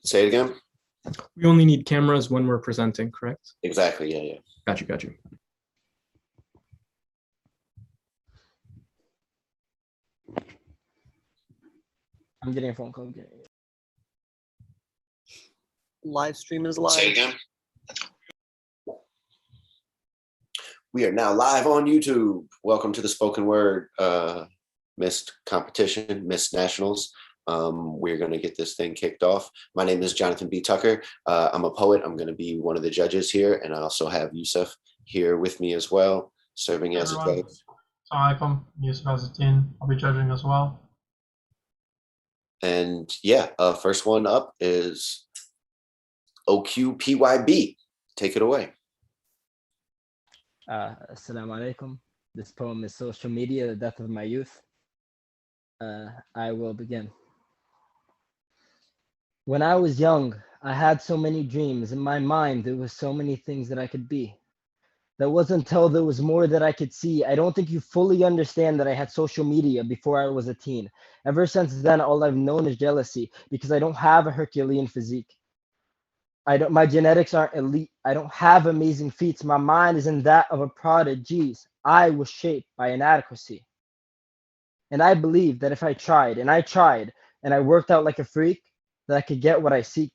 Say it again. We only need cameras when we're presenting, correct? Exactly. Yeah. Got you. I'm getting a phone call. Live stream is live. Say it again. We are now live on YouTube. Welcome to the Spoken Word Missed Competition, Missed Nationals. We're going to get this thing kicked off. My name is Jonathan B. Tucker. I'm a poet. I'm going to be one of the judges here, and I also have Yusuf here with me as well, serving as a judge. Assalamualaikum, Yusuf Azuddin. I'll be judging as well. And yeah, first one up is OQPYB. Take it away. Assalamu alaikum. This poem is Social Media, the Death of My Youth. I will begin. When I was young, I had so many dreams. In my mind, there was so many things that I could be. That wasn't until there was more that I could see. I don't think you fully understand that I had social media before I was a teen. Ever since then, all I've known is jealousy because I don't have a Herculean physique. My genetics aren't elite. I don't have amazing feats. My mind isn't that of a prodigy. I was shaped by inadequacy. And I believed that if I tried, and I worked out like a freak, that I could get what I seeked.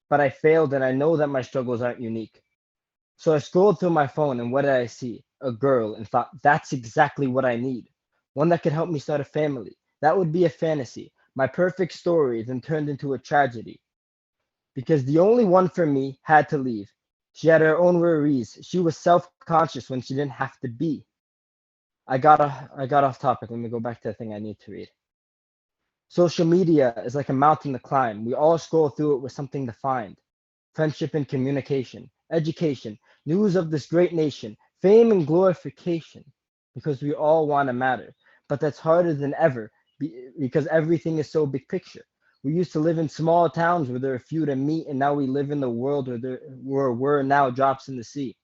But I failed, and I know that my struggles aren't unique. So I scrolled through my phone, and what did I see? A girl, and thought, that's exactly what I need. One that could help me start a family. That would be a fantasy. My perfect story then turned into a tragedy. Because the only one for me had to leave. She had her own worries. She was self-conscious when she didn't have to be. I got off topic. Let me go back to the thing I need to read. Social media is like a mountain to climb. We all scroll through it with something to find. Friendship and communication, education, news of this great nation, fame and glorification, because we all want to matter. But that's harder than ever because everything is so big picture. We used to live in small towns where there are few to meet, and now we live in the world where we're now drops in the sea.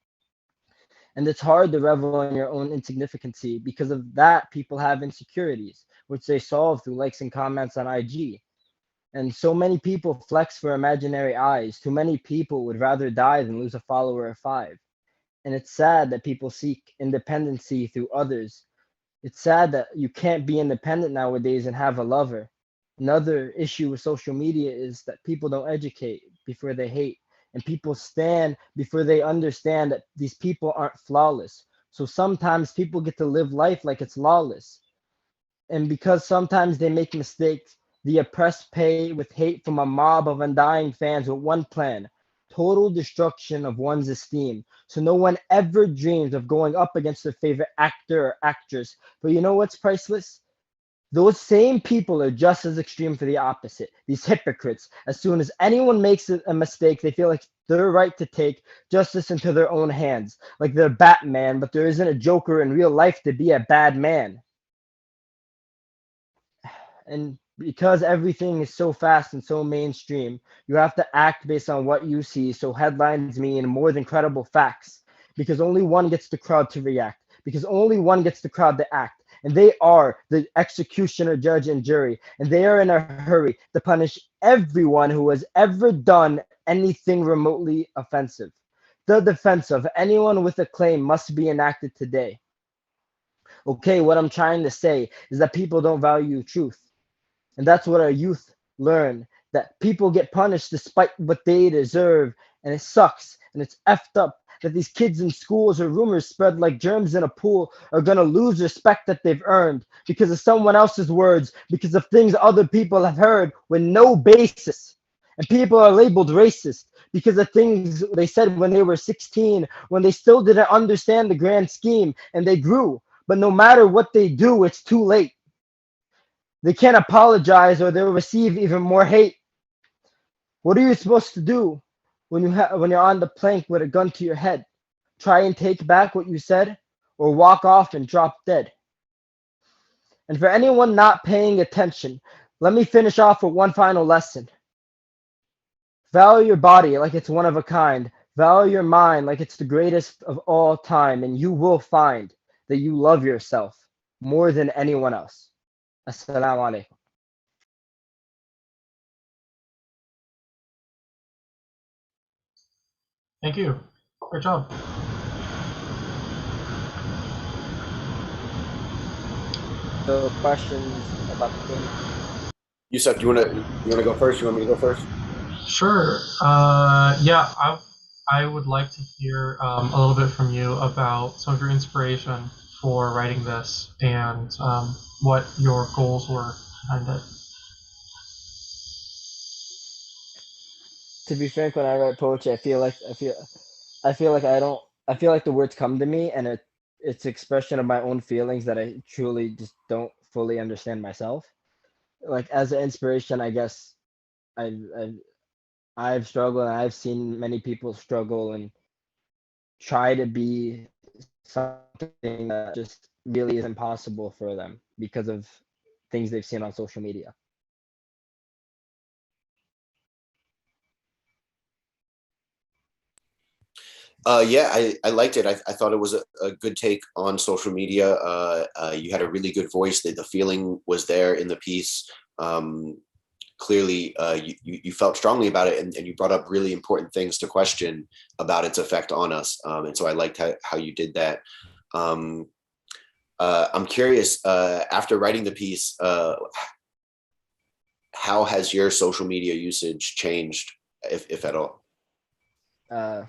And it's hard to revel in your own insignificancy. Because of that, people have insecurities, which they solve through likes and comments on IG. And so many people flex for imaginary eyes. Too many people would rather die than lose a follower or 5. And it's sad that people seek independency through others. It's sad that you can't be independent nowadays and have a lover. Another issue with social media is that people don't educate before they hate. And people stand before they understand that these people aren't flawless. So sometimes people get to live life like it's lawless. And because sometimes they make mistakes, the oppressed pay with hate from a mob of undying fans with one plan: total destruction of one's esteem. So no one ever dreams of going up against their favorite actor or actress. But you know what's priceless? Those same people are just as extreme for the opposite. These hypocrites, as soon as anyone makes a mistake, they feel like they're right to take justice into their own hands. Like they're Batman, but there isn't a Joker in real life to be a bad man. And because everything is so fast and so mainstream, you have to act based on what you see. So headlines mean more than credible facts, because only one gets the crowd to react, because only one gets the crowd to act. And they are the executioner, judge, and jury. And they are in a hurry to punish everyone who has ever done anything remotely offensive. The defense of anyone with a claim must be enacted today. Okay, what I'm trying to say is that people don't value truth. And that's what our youth learn, that people get punished despite what they deserve. And it sucks. And it's effed up that these kids in schools or rumors spread like germs in a pool are going to lose respect that they've earned because of someone else's words, because of things other people have heard with no basis. And people are labeled racist because of things they said when they were 16, when they still didn't understand the grand scheme and they grew. But no matter what they do, it's too late. They can't apologize or they'll receive even more hate. What are you supposed to do when you're on the plank with a gun to your head? Try and take back what you said, or walk off and drop dead? And for anyone not paying attention, let me finish off with one final lesson. Value your body like it's one of a kind. Value your mind like it's the greatest of all time, and you will find that you love yourself more than anyone else. Assalamu alaikum. Thank you. Great job. So questions about the game? Yusuf, you wanna go first? You want me to go first? Sure. Yeah, I would like to hear a little bit from you about some of your inspiration for writing this and what your goals were behind it. To be frank, when I write poetry, I feel like I feel like the words come to me, and it's expression of my own feelings that I truly just don't fully understand myself. Like as an inspiration, I guess I've I've, I've struggled, and I've seen many people struggle and try to be something that just really is impossible for them because of things they've seen on social media. Yeah, I liked it. I thought it was a good take on social media. You had a really good voice. The feeling was there in the piece. Clearly, you felt strongly about it, and you brought up really important things to question about its effect on us. And so I liked how you did that. I'm curious, after writing the piece, how has your social media usage changed, if at all? Uh,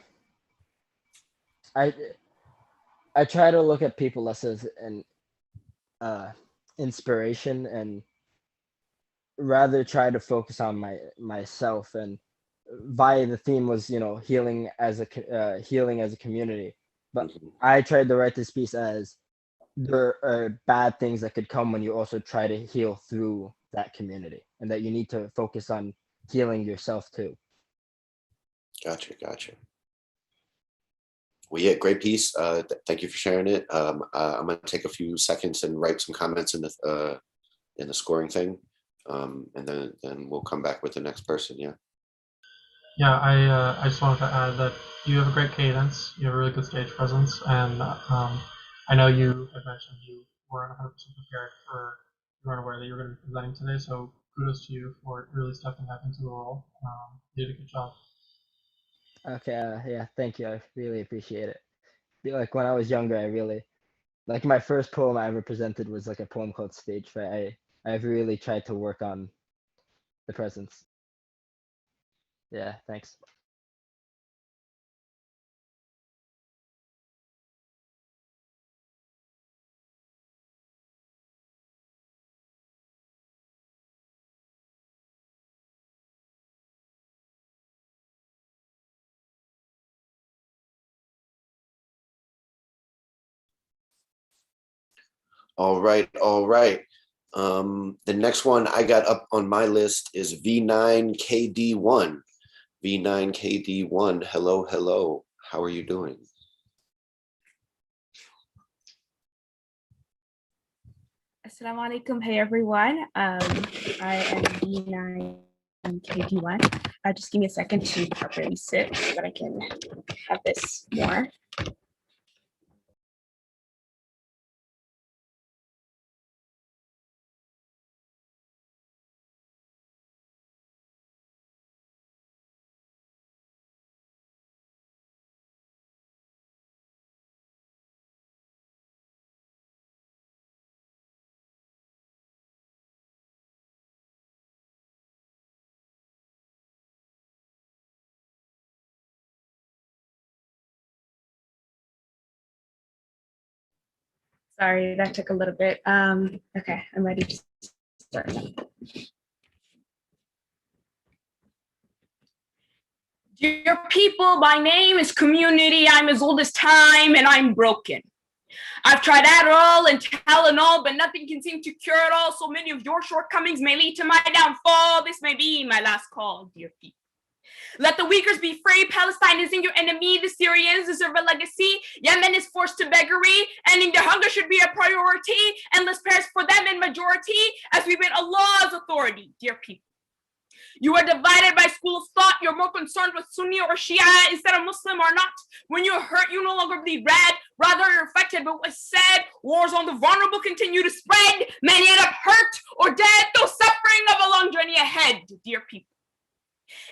I I try to look at people less as an inspiration and rather try to focus on myself, and via the theme was, you know, healing as a community. But Mhm. I tried to write this piece as there are bad things that could come when you also try to heal through that community, and that you need to focus on healing yourself too. Gotcha. Well, yeah, great piece. Thank you for sharing it. I'm gonna take a few seconds and write some comments in the scoring thing, and then we'll come back with the next person. Yeah. Yeah, I just wanted to add that you have a great cadence. You have a really good stage presence, and I know you had mentioned you weren't 100% prepared for, you weren't aware that you were going to be presenting today. So kudos to you for really stepping up into the role. You did a good job. Okay, yeah, thank you. I really appreciate it. Feel like when I was younger, I really like my first poem I ever presented was like a poem called Stage Fright. I've really tried to work on the presence. Yeah, thanks. All right. The next one I got up on my list is V9KD1. V9KD1. Hello. How are you doing? Assalamu alaikum. Hey everyone. I am B9KG1. Just give me a second to properly sit so that I can have this more. Sorry, that took a little bit. Okay, I'm ready to start. Dear people, my name is Community. I'm as old as time and I'm broken. I've tried Adderall and Tylenol, but nothing can seem to cure it all. So many of your shortcomings may lead to my downfall. This may be my last call, dear people. Let the Uyghurs be free. Palestine isn't your enemy. The Syrians deserve a legacy. Yemen is forced to beggary. Ending their hunger should be a priority. Endless prayers for them in majority as we win Allah's authority, dear people. You are divided by school of thought. You're more concerned with Sunni or Shia instead of Muslim or not. When you're hurt, you no longer bleed red. Rather, you're affected by what's said. Wars on the vulnerable continue to spread. Many end up hurt or dead, though suffering of a long journey ahead, dear people.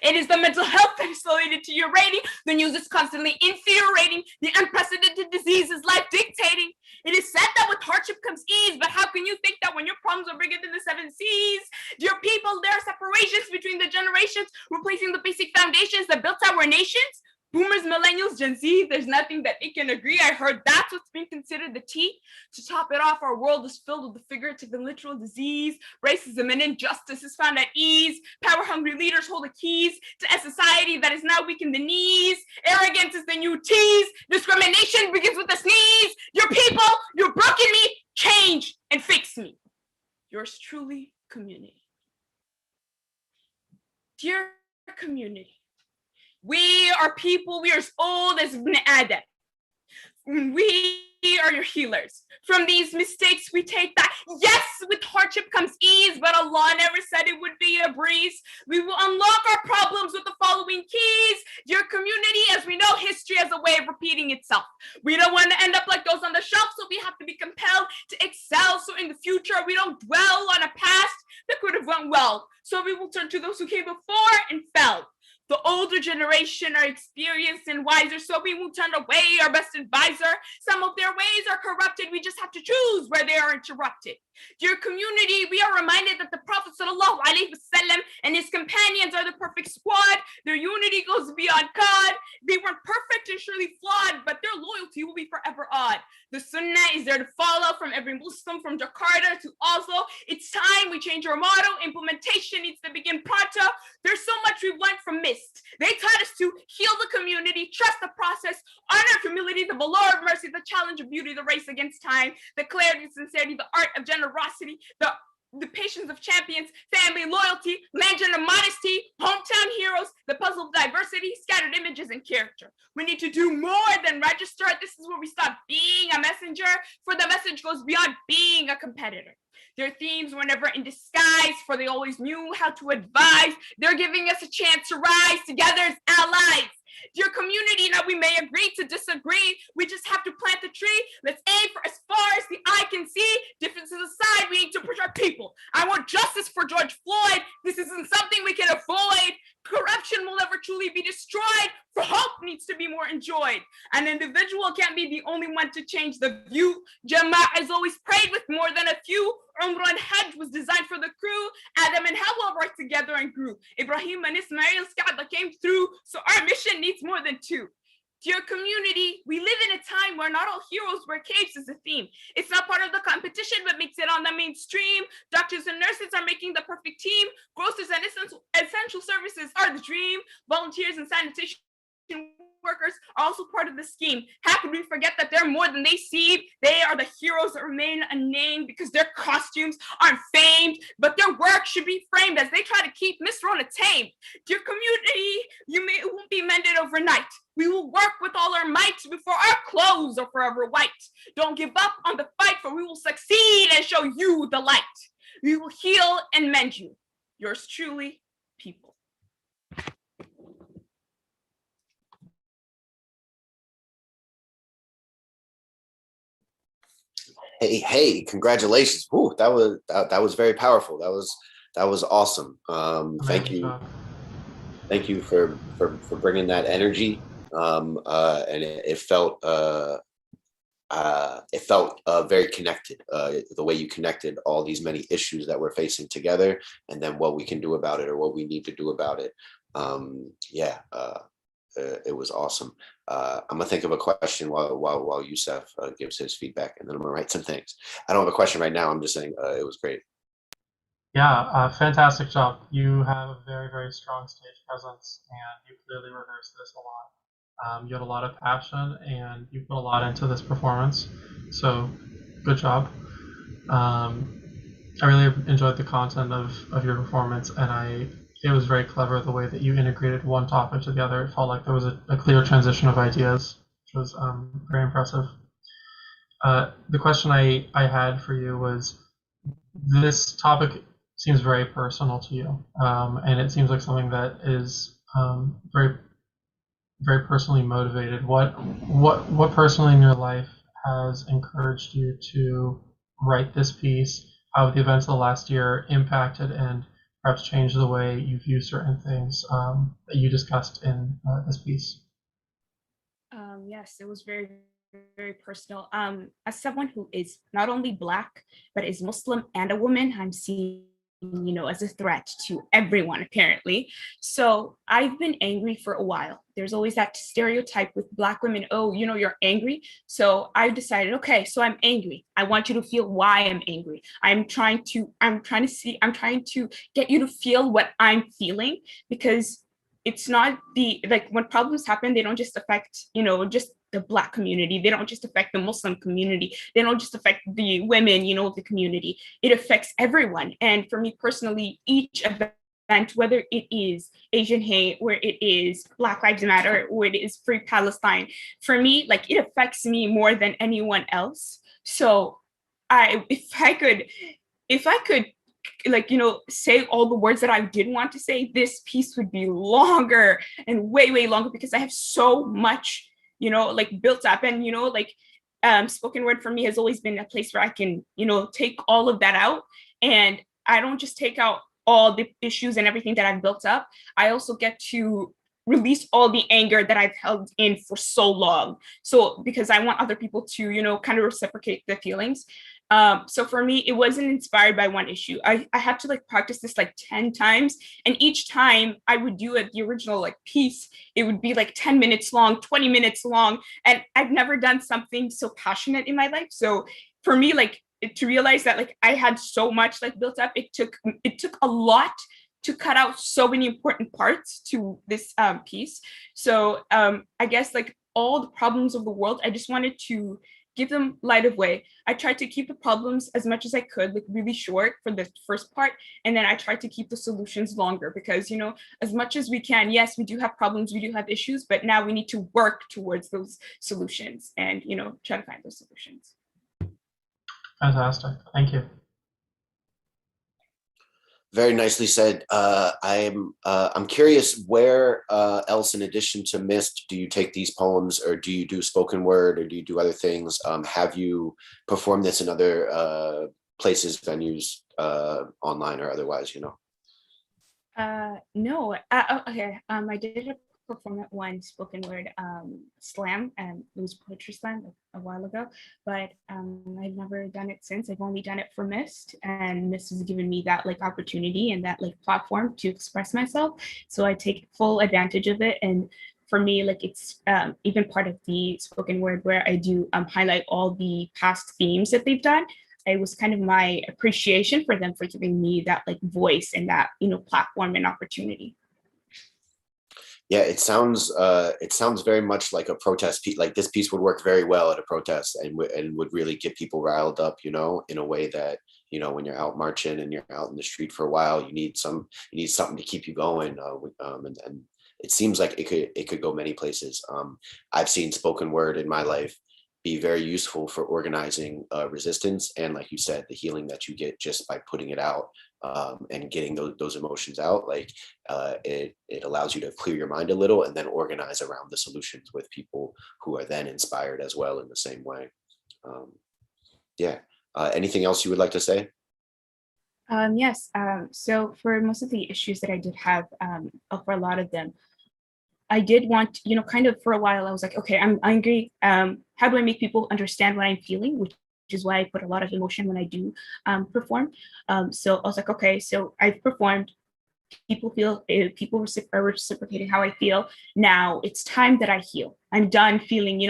It is the mental health that is related to your rating. The news is constantly infuriating. The unprecedented disease is life dictating. It is said that with hardship comes ease, but how can you think that when your problems are bigger than the seven seas? Dear people, there are separations between the generations, replacing the basic foundations that built our nations. Boomers, millennials, Gen Z, there's nothing that they can agree. I heard that's what's been considered the T. To top it off, our world is filled with the figurative and literal disease. Racism and injustice is found at ease. Power-hungry leaders hold the keys to a society that is now weak in the knees. Arrogance is the new tease. Discrimination begins with a sneeze. Your people, you've broken me. Change and fix me. Yours truly, community. Dear community, we are people, we are as old as Ibn Adam. We are your healers. From these mistakes we take that. Yes, with hardship comes ease, but Allah never said it would be a breeze. We will unlock our problems with the following keys. Dear community, as we know, history has a way of repeating itself. We don't want to end up like those on the shelf, so we have to be compelled to excel. So in the future, we don't dwell on a past that could have went well. So we will turn to those who came before and fell. The older generation are experienced and wiser, so we won't turn away our best advisor. Some of their ways are corrupted. We just have to choose where they are interrupted. Dear community, we are reminded that the Prophet ﷺ and his companions are the perfect squad. Their unity goes beyond God. They weren't perfect and surely flawed, but their loyalty will be forever odd. The Sunnah is there to follow from every Muslim from Jakarta to Oslo. It's time we change our motto. Implementation needs to begin pronto. There's so much we've learned from MIST. They taught us to heal the community, trust the process, honor humility, the valor of mercy, the challenge of beauty, the race against time, the clarity, sincerity, the art of generosity, the patience of champions, family, loyalty, legend of modesty, hometown heroes, the puzzle of diversity, scattered images and character. We need to do more than register. This is where we stop being a messenger, for the message goes beyond being a competitor. Their themes were never in disguise, for they always knew how to advise. They're giving us a chance to rise together as allies. Dear community, now we may agree to disagree. We just have to plant the tree. Let's aim for as far as the eye can see. Differences aside, we need to push our people. I want justice for George Floyd. This isn't something we can avoid. Corruption will never truly be destroyed, for hope needs to be more enjoyed. An individual can't be the only one to change the view. Jama'ah is always prayed with more than a few. Umrah and Hajj was designed for the crew. Adam and Hawa worked together and grew. Ibrahim and Ismail's Kaaba came through, so our mission needs more than two. Dear community, we live in a time where not all heroes wear capes is a theme. It's not part of the competition, but makes it on the mainstream. Doctors and nurses are making the perfect team. Grocers and essential services are the dream. Volunteers and sanitation workers are also part of the scheme. How could we forget that they're more than they seem? They are the heroes that remain unnamed because their costumes aren't famed, but their work should be framed as they try to keep Miss Rona tamed. Dear community, it won't be mended overnight. We will work with all our might before our clothes are forever white. Don't give up on the fight, for we will succeed and show you the light. We will heal and mend you. Yours truly, people. Hey, congratulations. Ooh, that was very powerful. That was awesome. Thank you. Thank you for bringing that energy. And it felt very connected, the way you connected all these many issues that we're facing together, and then what we can do about it, or what we need to do about it. It was awesome. I'm gonna think of a question while Youssef gives his feedback, and then I'm gonna write some things. I don't have a question right now. I'm just saying it was great. Yeah, fantastic job. You have a very, very strong stage presence, and you clearly rehearsed this a lot. You had a lot of passion, and you put a lot into this performance. So, good job. I really enjoyed the content of your performance, and it was very clever the way that you integrated one topic together. It felt like there was a clear transition of ideas, which was very impressive. The question I had for you was, this topic seems very personal to you, and it seems like something that is very, very personally motivated. What personally in your life has encouraged you to write this piece? How have the events of the last year impacted and perhaps change the way you view certain things that you discussed in this piece? Yes, it was very, very personal. As someone who is not only Black, but is Muslim and a woman, I'm seen, as a threat to everyone, apparently. So I've been angry for a while. There's always that stereotype with Black women, oh, you're angry. So I decided, okay, so I'm angry. I want you to feel why I'm angry. I'm trying to get you to feel what I'm feeling, because it's not when problems happen, they don't just affect, just the Black community. They don't just affect the Muslim community. They don't just affect the women, of the community. It affects everyone. And for me personally, each event, whether it is Asian hate, where it is Black Lives Matter, or it is Free Palestine, for me, it affects me more than anyone else. So if I could say all the words that I did want to say, this piece would be longer and way, way longer, because I have so much, built up. And, spoken word for me has always been a place where I can, take all of that out. And I don't just take out all the issues and everything that I've built up. I also get to release all the anger that I've held in for so long. So because I want other people to, kind of reciprocate the feelings. So for me, it wasn't inspired by one issue. I had to practice this 10 times. And each time I would do the original piece, it would be 10 minutes long, 20 minutes long. And I've never done something so passionate in my life. So for me, to realize that I had so much built up, it took a lot to cut out so many important parts to this piece. So I guess all the problems of the world, I just wanted to give them light of way. I tried to keep the problems as much as I could, really short for the first part. And then I tried to keep the solutions longer because, as much as we can, yes, we do have problems, we do have issues, but now we need to work towards those solutions and, try to find those solutions. Fantastic. Thank you. Very nicely said. I'm curious, where else in addition to Mist do you take these poems, or do you do spoken word, or do you do other things? Have you performed this in other places, venues, online or otherwise? No. Okay. I did perform at one spoken word slam, and it was poetry slam a while ago, but I've never done it since. I've only done it for Mist, and Mist has given me that opportunity and that platform to express myself. So I take full advantage of it. And for me, it's even part of the spoken word where I do highlight all the past themes that they've done. It was kind of my appreciation for them for giving me that voice and that platform and opportunity. Yeah, it sounds very much like a protest piece. This piece would work very well at a protest and would really get people riled up, in a way that, when you're out marching and you're out in the street for a while, you need something to keep you going. And it seems like it could go many places. I've seen spoken word in my life be very useful for organizing resistance, and like you said, the healing that you get just by putting it out. And getting those emotions out, it allows you to clear your mind a little and then organize around the solutions with people who are then inspired as well in the same way. Yeah. Anything else you would like to say? Yes. So for most of the issues that I did have, for a lot of them, I did want, kind of for a while, I was like, okay, I'm angry. How do I make people understand what I'm feeling? Which is why I put a lot of emotion when I do perform. So I was like, okay, so I've performed. People are reciprocating how I feel. Now it's time that I heal. I'm done feeling,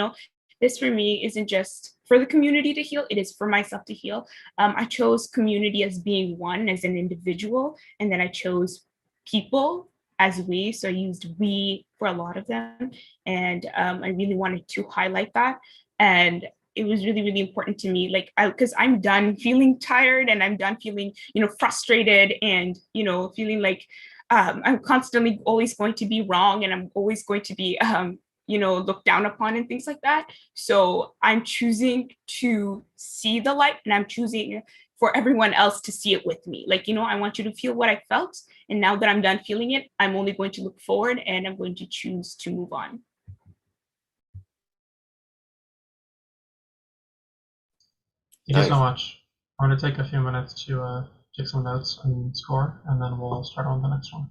this for me isn't just for the community to heal, it is for myself to heal. I chose community as being one, as an individual, and then I chose people as we, so I used we for a lot of them. And I really wanted to highlight that. And it was really, really important to me, because I'm done feeling tired, and I'm done feeling, frustrated, and, feeling I'm constantly always going to be wrong, and I'm always going to be, looked down upon and things like that. So I'm choosing to see the light, and I'm choosing for everyone else to see it with me. I want you to feel what I felt. And now that I'm done feeling it, I'm only going to look forward, and I'm going to choose to move on. Thank you so much. I want to take a few minutes to take some notes and score, and then we'll start on the next one.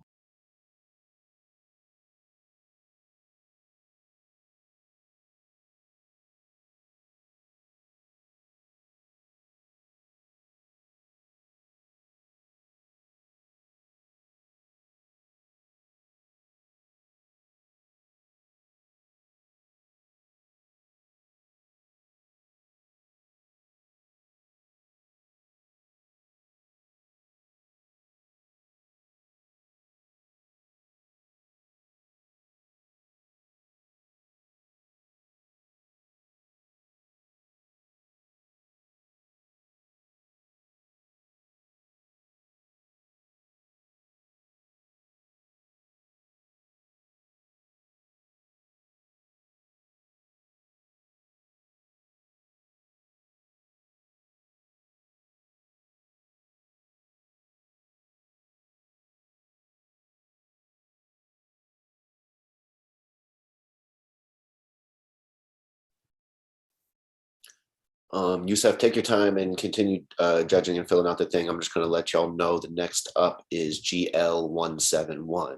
Yusef, take your time and continue judging and filling out the thing. I'm just going to let y'all know the next up is GL171.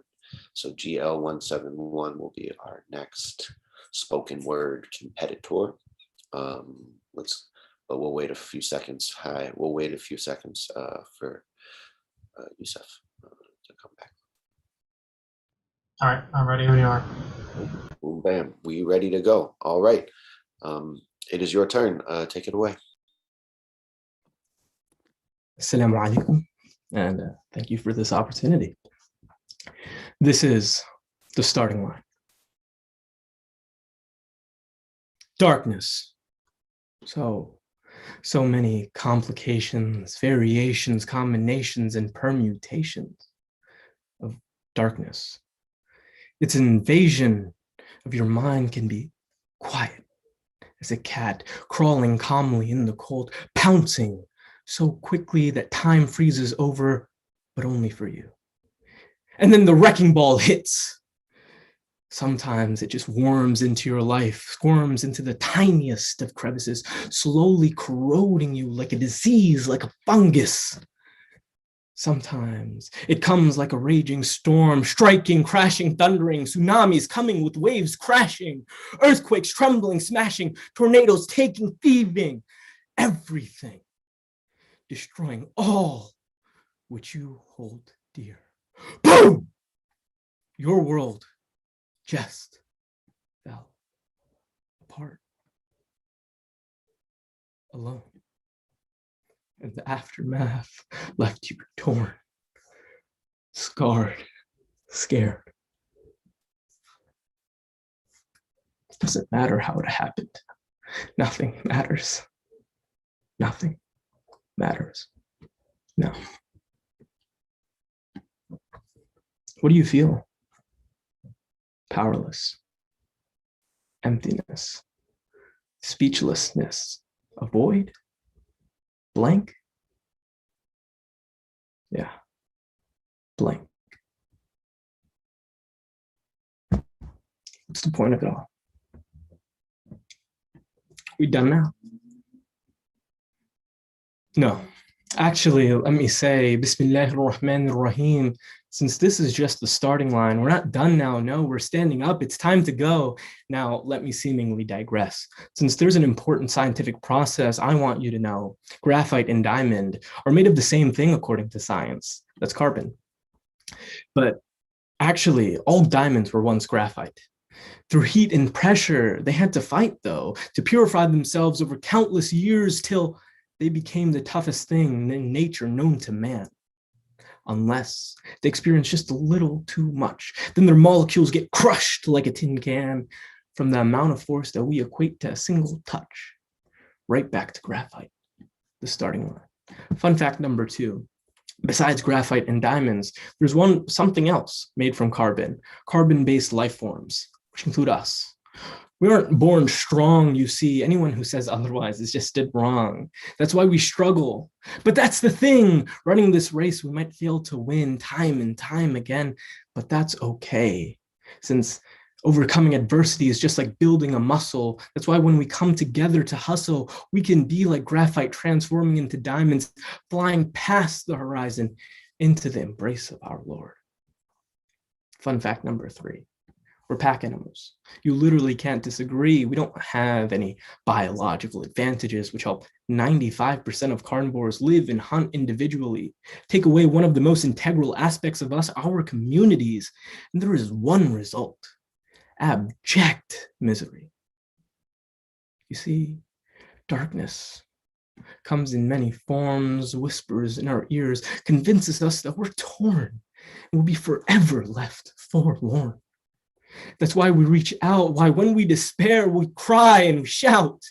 So GL171 will be our next spoken word competitor. But we'll wait a few seconds. We'll wait a few seconds for Yusef to come back. All right, I'm ready when you are. Boom, bam, we ready to go. All right. It is your turn. Take it away. Assalamu alaikum, and thank you for this opportunity. This is the starting line. Darkness. So many complications, variations, combinations, and permutations of darkness. Its invasion of your mind can be quiet as a cat crawling calmly in the cold, pouncing so quickly that time freezes over, but only for you. And then the wrecking ball hits. Sometimes it just worms into your life, squirms into the tiniest of crevices, slowly corroding you like a disease, like a fungus. Sometimes it comes like a raging storm, striking, crashing, thundering, tsunamis coming with waves crashing, earthquakes trembling, smashing, tornadoes taking, thieving, everything, destroying all which you hold dear. Boom! Your world just fell apart, alone. And the aftermath left you torn, scarred, scared. It doesn't matter how it happened. Nothing matters. Nothing matters. No. What do you feel? Powerless, emptiness, speechlessness, a void, blank. Yeah, blank. What's the point of it all? We done now? No. Actually, let me say, Bismillahir Rahmanir Rahim. Since this is just the starting line, we're not done now. No, we're standing up. It's time to go. Now, let me seemingly digress. Since there's an important scientific process I want you to know, graphite and diamond are made of the same thing according to science. That's carbon. But actually, all diamonds were once graphite. Through heat and pressure, they had to fight, though, to purify themselves over countless years till they became the toughest thing in nature known to man. Unless they experience just a little too much, then their molecules get crushed like a tin can from the amount of force that we equate to a single touch. Right back to graphite, the starting line. Fun fact number 2, besides graphite and diamonds, there's something else made from carbon, carbon-based life forms, which include us. We aren't born strong, you see. Anyone who says otherwise is just dead wrong. That's why we struggle. But that's the thing. Running this race, we might fail to win time and time again, but that's okay. Since Overcoming adversity is just like building a muscle. That's why when we come together to hustle, we can be like graphite transforming into diamonds, flying past the horizon into the embrace of our Lord. Fun fact number 3, we're pack animals. You literally can't disagree. We don't have any biological advantages, which help 95% of carnivores live and hunt individually. Take away one of the most integral aspects of us, our communities, and there is one result: abject misery. You see, darkness comes in many forms, whispers in our ears, convinces us that we're torn and will be forever left forlorn. That's why we reach out, why when we despair, we cry and we shout,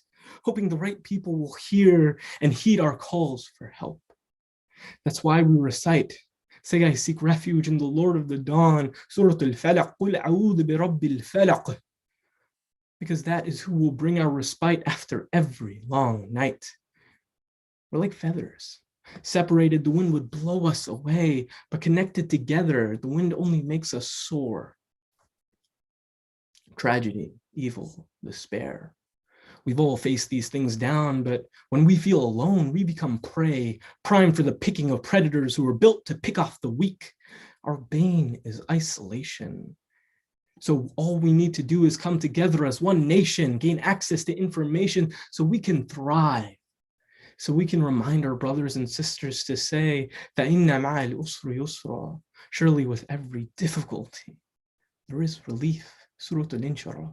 hoping the right people will hear and heed our calls for help. That's why we recite, say I seek refuge in the Lord of the Dawn, Surah Al-Falaq, Qul a'udhu bi Rabbil Falaq, because that is who will bring our respite after every long night. We're like feathers. Separated, the wind would blow us away, but connected together, the wind only makes us soar. Tragedy, evil, despair. We've all faced these things down, but when we feel alone, we become prey, primed for the picking of predators who are built to pick off the weak. Our bane is isolation. So all we need to do is come together as one nation, gain access to information so we can thrive. So we can remind our brothers and sisters to say, فَإِنَّ مَعَ الْأُسْرِ يُسْرًا. Surely with every difficulty, there is relief. Surah Al-Inshirah.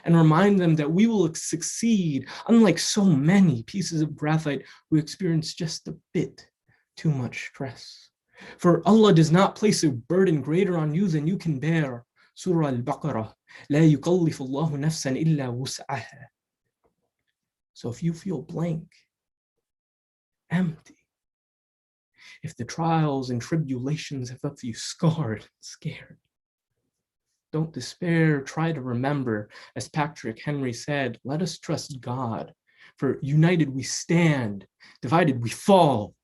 And remind them that we will succeed, unlike so many pieces of graphite who experience just a bit too much stress. For Allah does not place a burden greater on you than you can bear. Surah Al-Baqarah. لا يكلف الله نفسا إلا وسعها. So if you feel blank, empty, if the trials and tribulations have left you scarred and scared, don't despair, try to remember, as Patrick Henry said, let us trust God, for united we stand, divided we fall,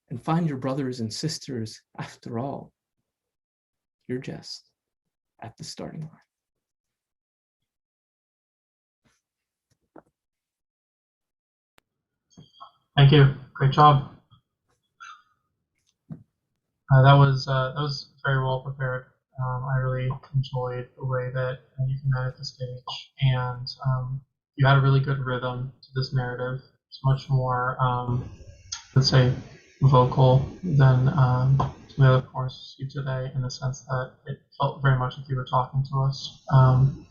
and find your brothers and sisters, after all, you're just at the starting line. Thank you. Great job. That was very well prepared. I really enjoyed the way that you commanded the stage, and you had a really good rhythm to this narrative. It's much more, let's say, vocal than some of the other performances you today, in the sense that it felt very much like you were talking to us. It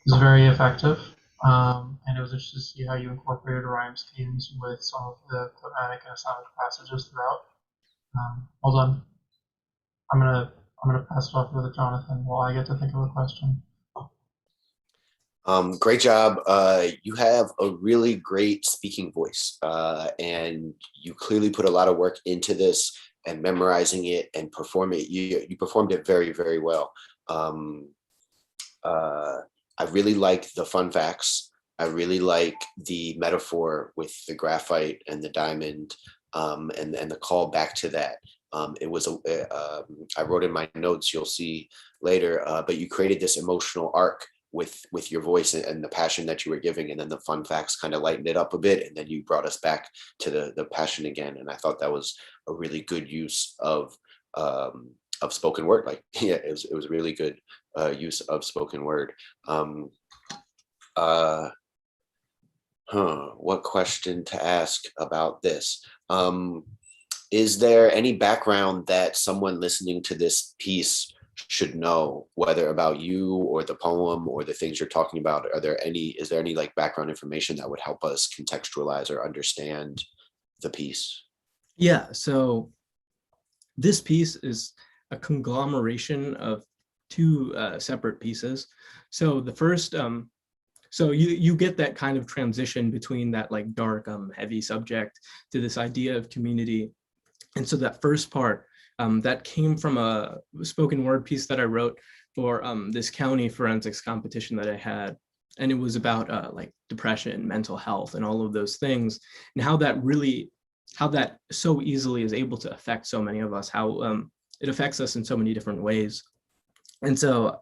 was very effective, and it was interesting to see how you incorporated rhyme schemes with some of the Quranic and Islamic passages throughout. Well done. I'm gonna pass it off to Jonathan while I get to think of a question. Great job. You have a really great speaking voice, and you clearly put a lot of work into this and memorizing it and perform it. You performed it very, very well. I really like the fun facts. I really like the metaphor with the graphite and the diamond, and the call back to that. It was I wrote in my notes, you'll see later, but you created this emotional arc with your voice and the passion that you were giving, and then the fun facts kind of lightened it up a bit, and then you brought us back to the passion again. And I thought that was a really good use of spoken word. Like, yeah, it was really good use of spoken word. What question to ask about this? Is there any background that someone listening to this piece should know, whether about you or the poem or the things you're talking about? Is there any like background information that would help us contextualize or understand the piece? Yeah, so this piece is a conglomeration of two separate pieces. So the first, so you get that kind of transition between that like dark, heavy subject to this idea of community. And so that first part, that came from a spoken word piece that I wrote for this county forensics competition that I had. And it was about like depression, mental health, and all of those things, and how that so easily is able to affect so many of us, how it affects us in so many different ways. And so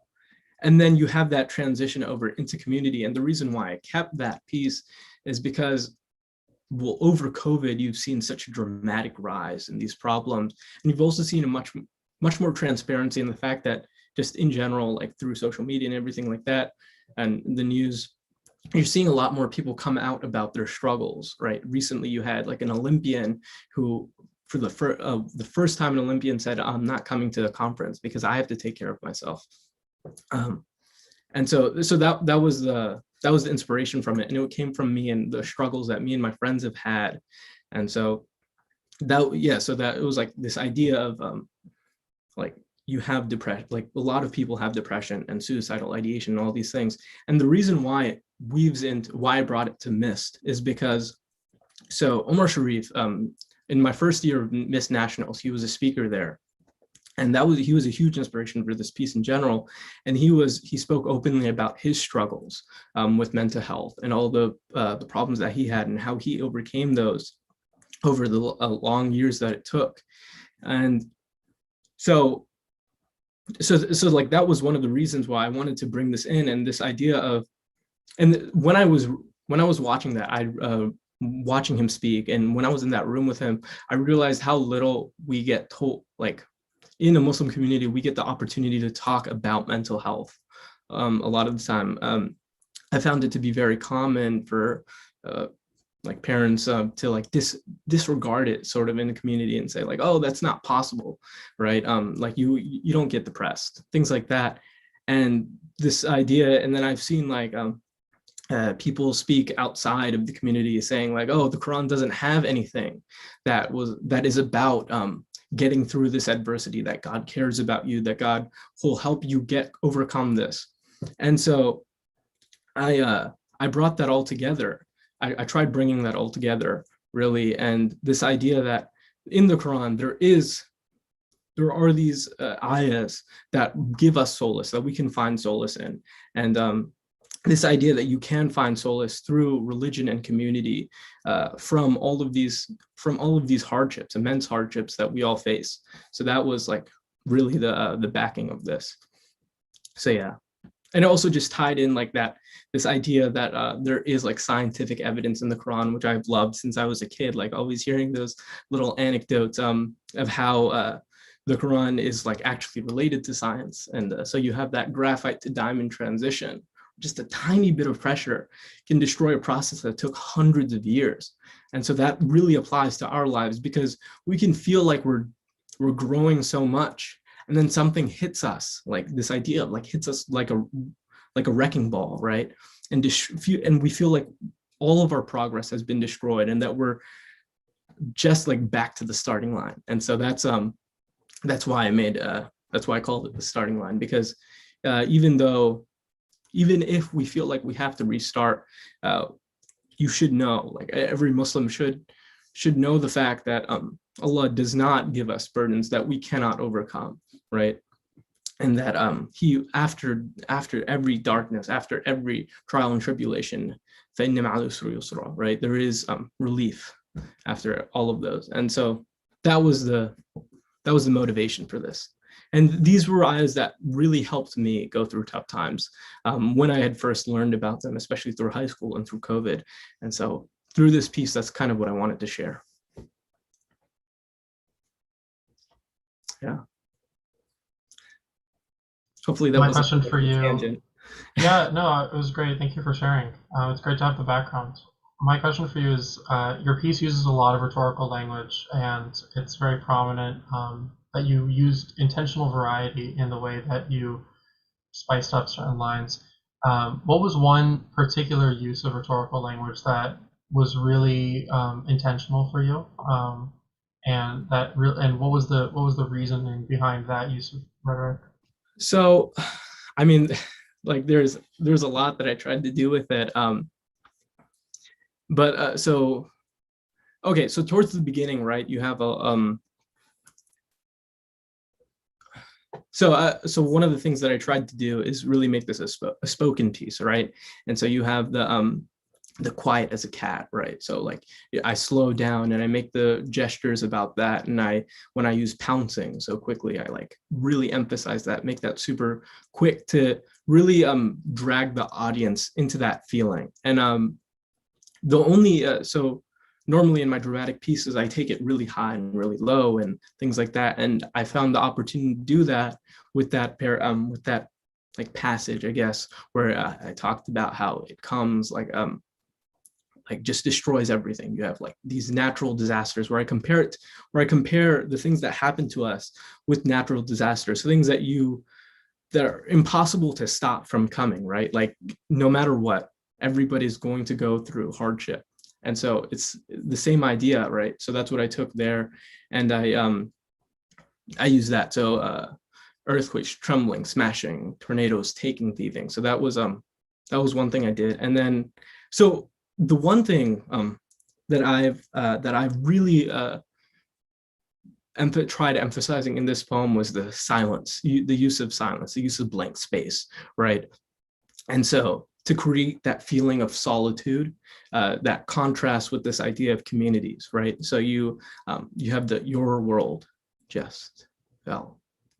and then you have that transition over into community. And the reason why I kept that piece is because, well, over COVID, you've seen such a dramatic rise in these problems. And you've also seen a much more transparency in the fact that just in general, like through social media and everything like that, and the news, you're seeing a lot more people come out about their struggles, right? Recently, you had like an Olympian who, for the first time, an Olympian said, "I'm not coming to the conference because I have to take care of myself." And so that was the inspiration from it, and it came from me and the struggles that me and my friends have had. And so that it was like this idea of like, you have depression, like a lot of people have depression and suicidal ideation and all these things. And the reason why it weaves into why I brought it to MIST is because, so Omar Sharif, in my first year of MIST Nationals, he was a speaker there. And he was a huge inspiration for this piece in general. And he spoke openly about his struggles with mental health and all the problems that he had and how he overcame those over the long years that it took. And so like that was one of the reasons why I wanted to bring this in, and this idea of, and when I was watching that, watching him speak, and when I was in that room with him, I realized how little we get told, like in the Muslim community, we get the opportunity to talk about mental health. A lot of the time, I found it to be very common for like parents to like disregard it sort of in the community and say like, oh, that's not possible, right? Like you don't get depressed, things like that. And this idea, and then I've seen like people speak outside of the community saying like, oh, the Quran doesn't have anything that is about getting through this adversity, that God cares about you, that God will help you overcome this. And so I brought that all together. I tried bringing that all together, really, and this idea that in the Quran there are these ayahs that give us solace, that we can find solace in, and this idea that you can find solace through religion and community from all of these hardships, immense hardships that we all face. So that was like really the backing of this. So yeah. And it also just tied in like that, this idea that there is like scientific evidence in the Quran, which I've loved since I was a kid, like always hearing those little anecdotes of how the Quran is like actually related to science. And so you have that graphite to diamond transition, just a tiny bit of pressure can destroy a process that took hundreds of years. And so that really applies to our lives, because we can feel like we're growing so much, and then something hits us, like this idea of like hits us like a wrecking ball, right? And we feel like all of our progress has been destroyed, and that we're just like back to the starting line. And so that's why I called it the starting line, because even if we feel like we have to restart, you should know, like every Muslim should know the fact that Allah does not give us burdens that we cannot overcome, right? And that he, after every darkness, after every trial and tribulation, right, there is relief after all of those. And so that was the motivation for this. And these were ayahs that really helped me go through tough times when I had first learned about them, especially through high school and through COVID. And so through this piece, that's kind of what I wanted to share. Yeah. Hopefully that My was question for you. Tangent. Yeah, no, it was great. Thank you for sharing. It's great to have the background. My question for you is, your piece uses a lot of rhetorical language, and it's very prominent that you used intentional variety in the way that you spiced up certain lines. What was one particular use of rhetorical language that was really intentional for you? And what was the reasoning behind that use of rhetoric? So, I mean, like there's a lot that I tried to do with it. So towards the beginning, right, you have a so one of the things that I tried to do is really make this a spoken piece, right? And so you have the quiet as a cat, right? So like I slow down and I make the gestures about that. And when I use pouncing so quickly, I like really emphasize that, make that super quick to really drag the audience into that feeling. And so normally in my dramatic pieces, I take it really high and really low and things like that. And I found the opportunity to do that with that like passage, I guess, where I talked about how it comes like just destroys everything. You have like these natural disasters where I compare the things that happen to us with natural disasters, so things that are impossible to stop from coming, right? Like no matter what, everybody's going to go through hardship. And so it's the same idea, right? So that's what I took there. And I use that. So earthquakes, trembling, smashing, tornadoes, taking, thieving. So that was one thing I did. And then, so the one thing that I've really tried emphasizing in this poem was the silence, the use of silence, the use of blank space, right? And so to create that feeling of solitude, that contrasts with this idea of communities, right? So you have your world just fell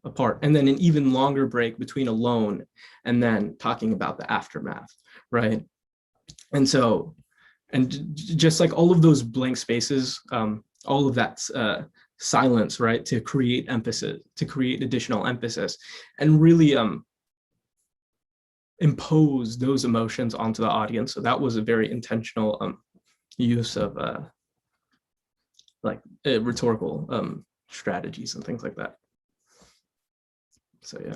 apart, and then an even longer break between alone and then talking about the aftermath, right? And so, and just like all of those blank spaces, all of that silence, right, to create emphasis, to create additional emphasis, and really impose those emotions onto the audience. So that was a very intentional use of rhetorical strategies and things like that. So yeah.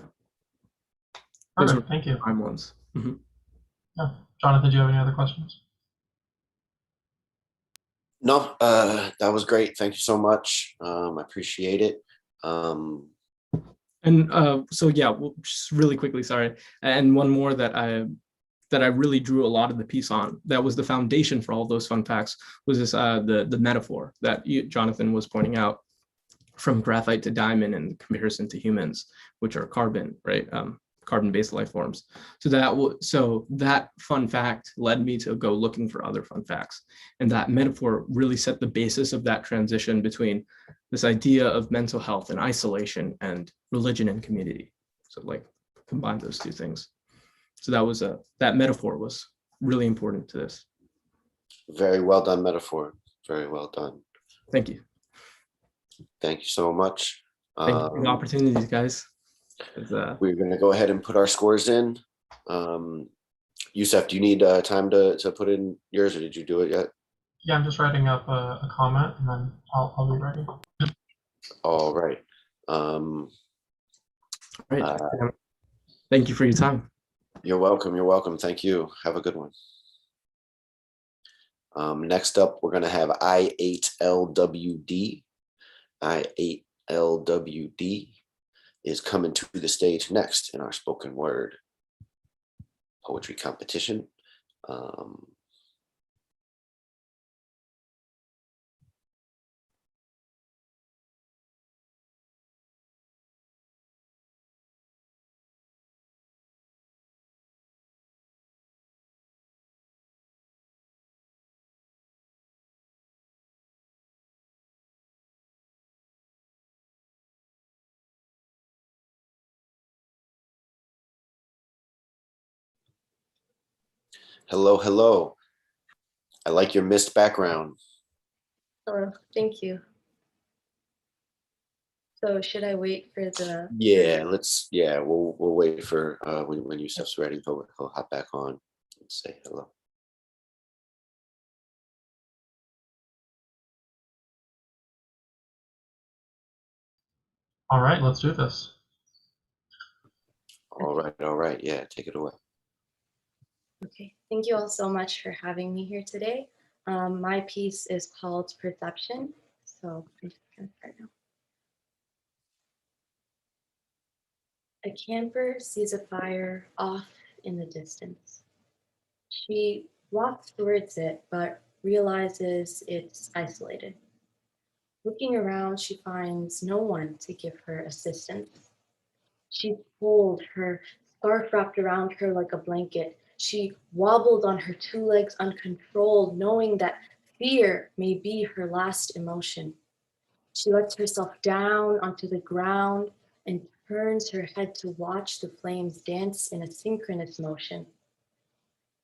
Perfect, thank you. Prime ones. Mm-hmm. Yeah. Jonathan, do you have any other questions? No, that was great. Thank you so much. I appreciate it. And so yeah, well, just really quickly, sorry. And one more that I really drew a lot of the piece on, that was the foundation for all those fun facts, was this the metaphor that Jonathan was pointing out, from graphite to diamond in comparison to humans, which are carbon, right? Carbon-based life forms. So that fun fact led me to go looking for other fun facts. And that metaphor really set the basis of that transition between this idea of mental health and isolation and religion and community. So like combine those two things. So that metaphor was really important to this. Very well done metaphor. Very well done. Thank you. Thank you so much. Thank you for the opportunities, guys. We're going to go ahead and put our scores in. Yusef, do you need time to put in yours, or did you do it yet? Yeah, I'm just writing up a comment, and then I'll be ready. All right. Right. Thank you for your time. You're welcome. You're welcome. Thank you. Have a good one. Next up, we're going to have I8LWD. I8LWD is coming to the stage next in our spoken word poetry competition. Hello, hello. I like your mist background. Hello, thank you. So should I wait for the? Yeah, we'll wait for when Yusef's ready, he'll hop back on and say hello. All right, let's do this. All right, yeah, take it away. Okay, thank you all so much for having me here today. My piece is called Perception, so I'm just gonna start now. A camper sees a fire off in the distance. She walks towards it, but realizes it's isolated. Looking around, she finds no one to give her assistance. She's cold, her scarf wrapped around her like a blanket. She wobbled on her two legs uncontrolled, knowing that fear may be her last emotion. She lets herself down onto the ground and turns her head to watch the flames dance in a synchronous motion.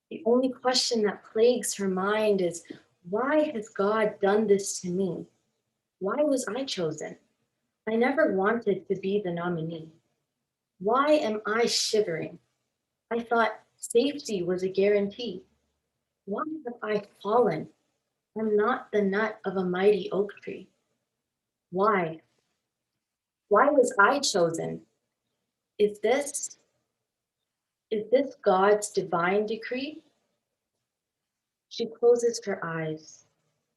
The only question that plagues her mind is, why has God done this to me? Why was I chosen? I never wanted to be the nominee. Why am I shivering? I thought safety was a guarantee. Why have I fallen? I'm not the nut of a mighty oak tree. Why? Why was I chosen? Is this God's divine decree? She closes her eyes,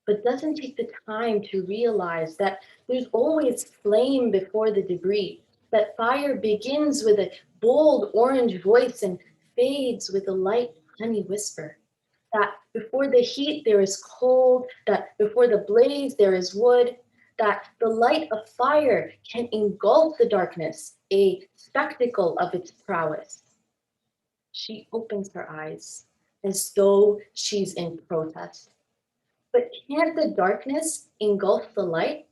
but doesn't take the time to realize that there's always flame before the debris, that fire begins with a bold orange voice and fades with a light honey whisper, that before the heat there is cold, that before the blaze there is wood, that the light of fire can engulf the darkness, a spectacle of its prowess. She opens her eyes as though she's in protest. But can't the darkness engulf the light?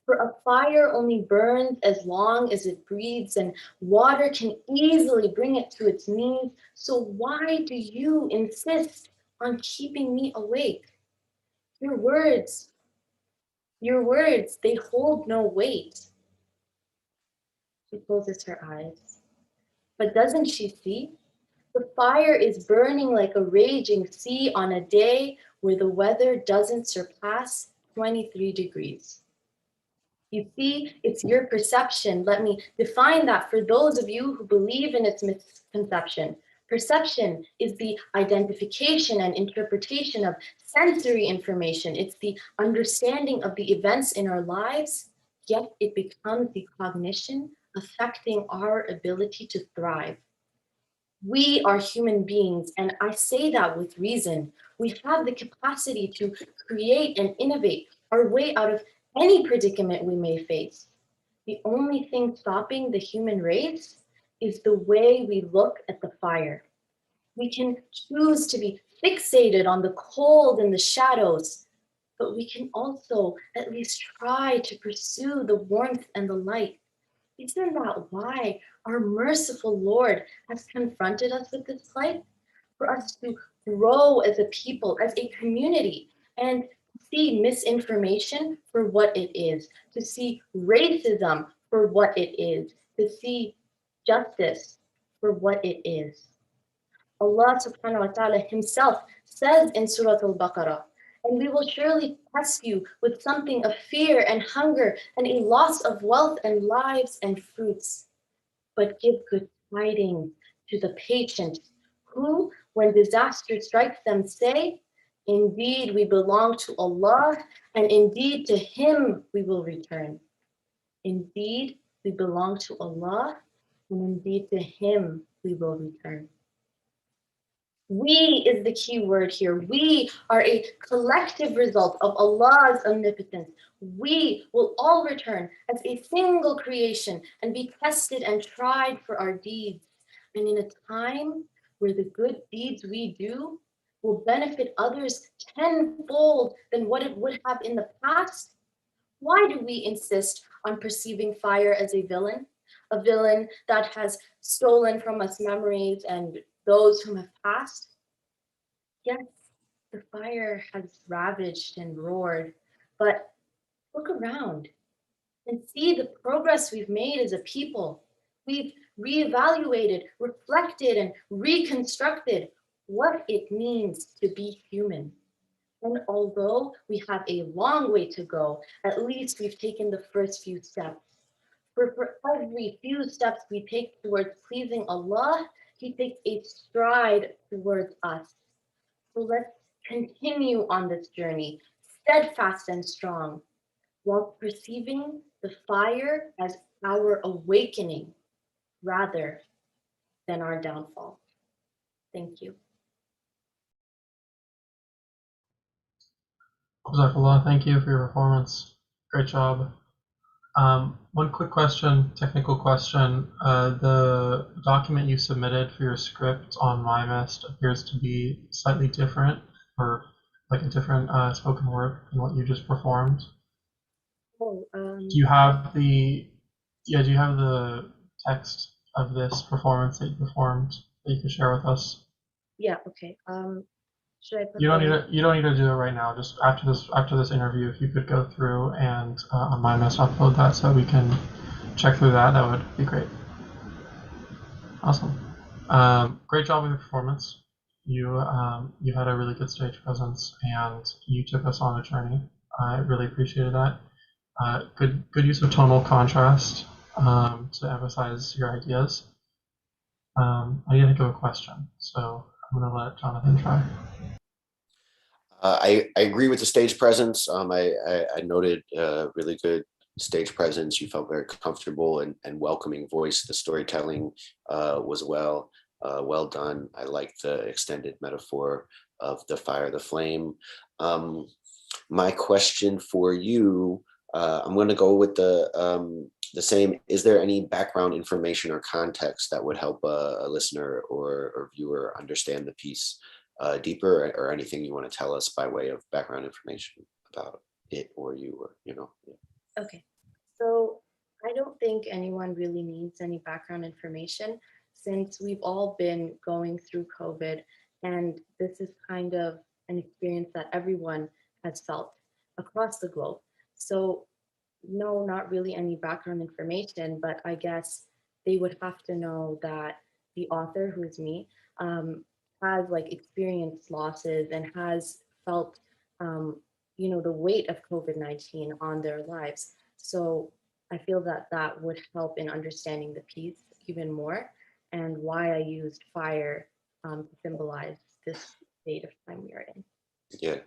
For a fire only burns as long as it breathes, and water can easily bring it to its knees. So why do you insist on keeping me awake? Your words, they hold no weight. She closes her eyes. But doesn't she see? The fire is burning like a raging sea on a day where the weather doesn't surpass 23 degrees. You see, it's your perception. Let me define that for those of you who believe in its misconception. Perception is the identification and interpretation of sensory information. It's the understanding of the events in our lives, yet it becomes the cognition affecting our ability to thrive. We are human beings, and I say that with reason. We have the capacity to create and innovate our way out of any predicament we may face. The only thing stopping the human race is the way we look at the fire. We can choose to be fixated on the cold and the shadows, but we can also at least try to pursue the warmth and the light. Isn't that why our merciful Lord has confronted us with this plight? For us to grow as a people, as a community, and see misinformation for what it is, to see racism for what it is, to see justice for what it is. Allah subhanahu wa ta'ala himself says in Surah Al-Baqarah, and we will surely test you with something of fear and hunger and a loss of wealth and lives and fruits. But give good tidings to the patient who, when disaster strikes them, say, indeed we belong to Allah, and indeed to Him we will return. Indeed we belong to Allah, and indeed to Him we will return. We is the key word here. We are a collective result of Allah's omnipotence. We will all return as a single creation and be tested and tried for our deeds. And in a time where the good deeds we do will benefit others tenfold than what it would have in the past, why do we insist on perceiving fire as a villain that has stolen from us memories and those whom have passed? Yes, the fire has ravaged and roared, but look around and see the progress we've made as a people. We've reevaluated, reflected, and reconstructed what it means to be human. And although we have a long way to go, at least we've taken the first few steps. For every few steps we take towards pleasing Allah, He takes a stride towards us. So let's continue on this journey, steadfast and strong, while perceiving the fire as our awakening rather than our downfall. Thank you. Jazakallah, thank you for your performance. Great job. One quick question, technical question. The document you submitted for your script on MyMist appears to be slightly different, or like a different spoken word than what you just performed. Oh, Do you have the do you have the text of this performance that you performed that you could share with us? yeah, okay. Should I put You don't the need to do it right now. Just after this interview, if you could go through and on MyMist upload that so we can check through that, that would be great. Awesome. Great job with your performance. You had a really good stage presence, and you took us on a journey. I really appreciated that. Good use of tonal contrast to emphasize your ideas. I need to think of a question, so I'm going to let Jonathan try. I agree with the stage presence. I noted really good stage presence. You felt very comfortable and welcoming voice. The storytelling was well done. I like the extended metaphor of the fire, the flame. My question for you, I'm going to go with the same. Is there any background information or context that would help a listener or viewer understand the piece deeper, or anything you want to tell us by way of background information about it or you, or yeah. Okay, so I don't think anyone really needs any background information since we've all been going through COVID, and this is kind of an experience that everyone has felt across the globe. So no, not really any background information, but I guess they would have to know that the author, who is me, has like experienced losses and has felt, the weight of COVID-19 on their lives. So I feel that that would help in understanding the piece even more and why I used fire to symbolize this state of time we are in. Yeah.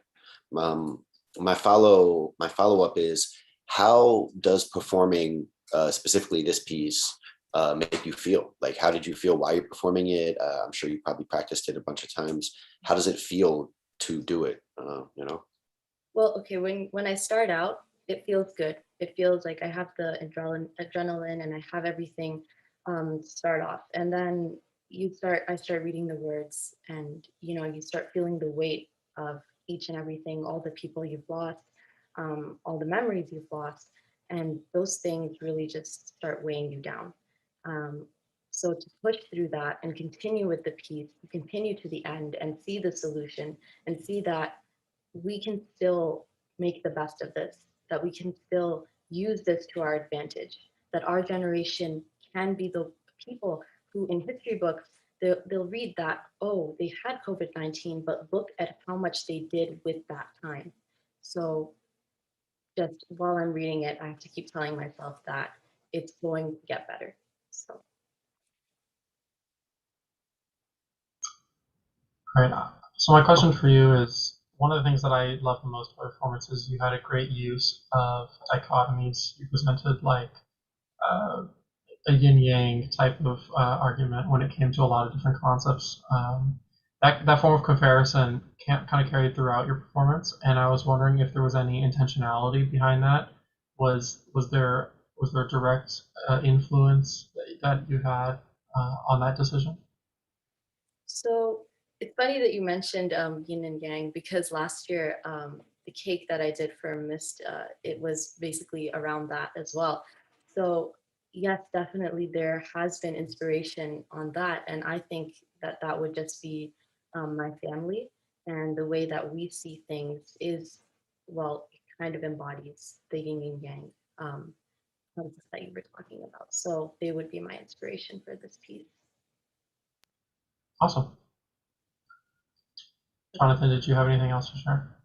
My follow up is, how does performing specifically this piece make you feel? Like, how did you feel while you're performing it? I'm sure you probably practiced it a bunch of times. How does it feel to do it? Well, okay, when I start out, it feels good. It feels like I have the adrenaline and I have everything start off. And then I start reading the words, and you start feeling the weight of each and everything, all the people you've lost, all the memories you've lost, and those things really just start weighing you down. Um, so to push through that and continue with the piece, continue to the end and see the solution and see that we can still make the best of this, that we can still use this to our advantage, that our generation can be the people who in history books, they'll read that, oh, they had COVID-19, but look at how much they did with that time. So just while I'm reading it, I have to keep telling myself that it's going to get better. So. Great. So my question for you is, one of the things that I love the most about performance is you had a great use of dichotomies. You presented like a yin yang type of argument when it came to a lot of different concepts. That form of comparison kind of carried throughout your performance, and I was wondering if there was any intentionality behind that. Was there direct influence that you had on that decision? So it's funny that you mentioned yin and yang, because last year the cake that I did for Mist, it was basically around that as well. So yes, definitely there has been inspiration on that, and I think that that would just be my family, and the way that we see things is, well, it kind of embodies the yin and yang concept that you were talking about. So they would be my inspiration for this piece. Awesome. Jonathan, did you have anything else to share?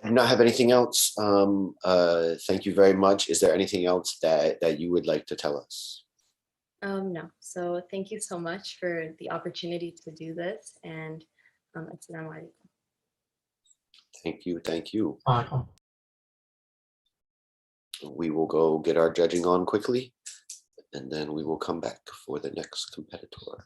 I do not have anything else. Thank you very much. Is there anything else that you would like to tell us? No. So thank you so much for the opportunity to do this, and assalamu alaikum. Thank you. Thank you. Welcome. We will go get our judging on quickly, and then we will come back for the next competitor.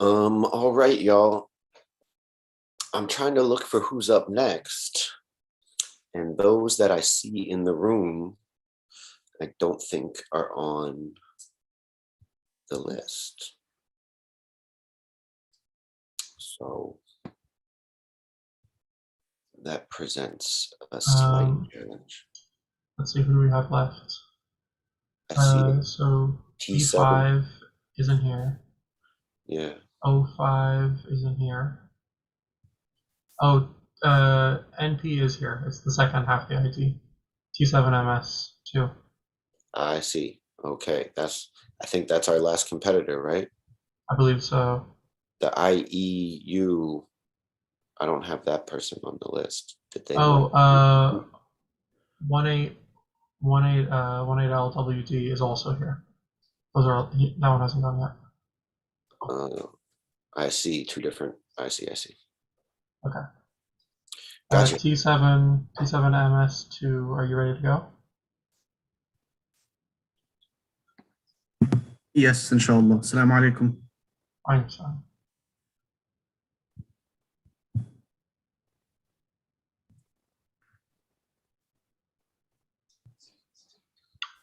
All right, y'all. I'm trying to look for who's up next. And those that I see in the room, I don't think are on the list. So that presents a slight challenge. Let's see who we have left. I see So T7. T5 isn't here. Yeah. O5 isn't here. Oh, NP is here. It's the second half the ID. T7MS too. I see. Okay. I think that's our last competitor, right? I believe so. The IEU. I don't have that person on the list. Did they? 18LWD is also here. Those are that one hasn't gone yet. I see two different. I see. Okay. Gotcha. T7MS2. Are you ready to go? Yes, inshallah. Assalamu alaikum. I'm sorry.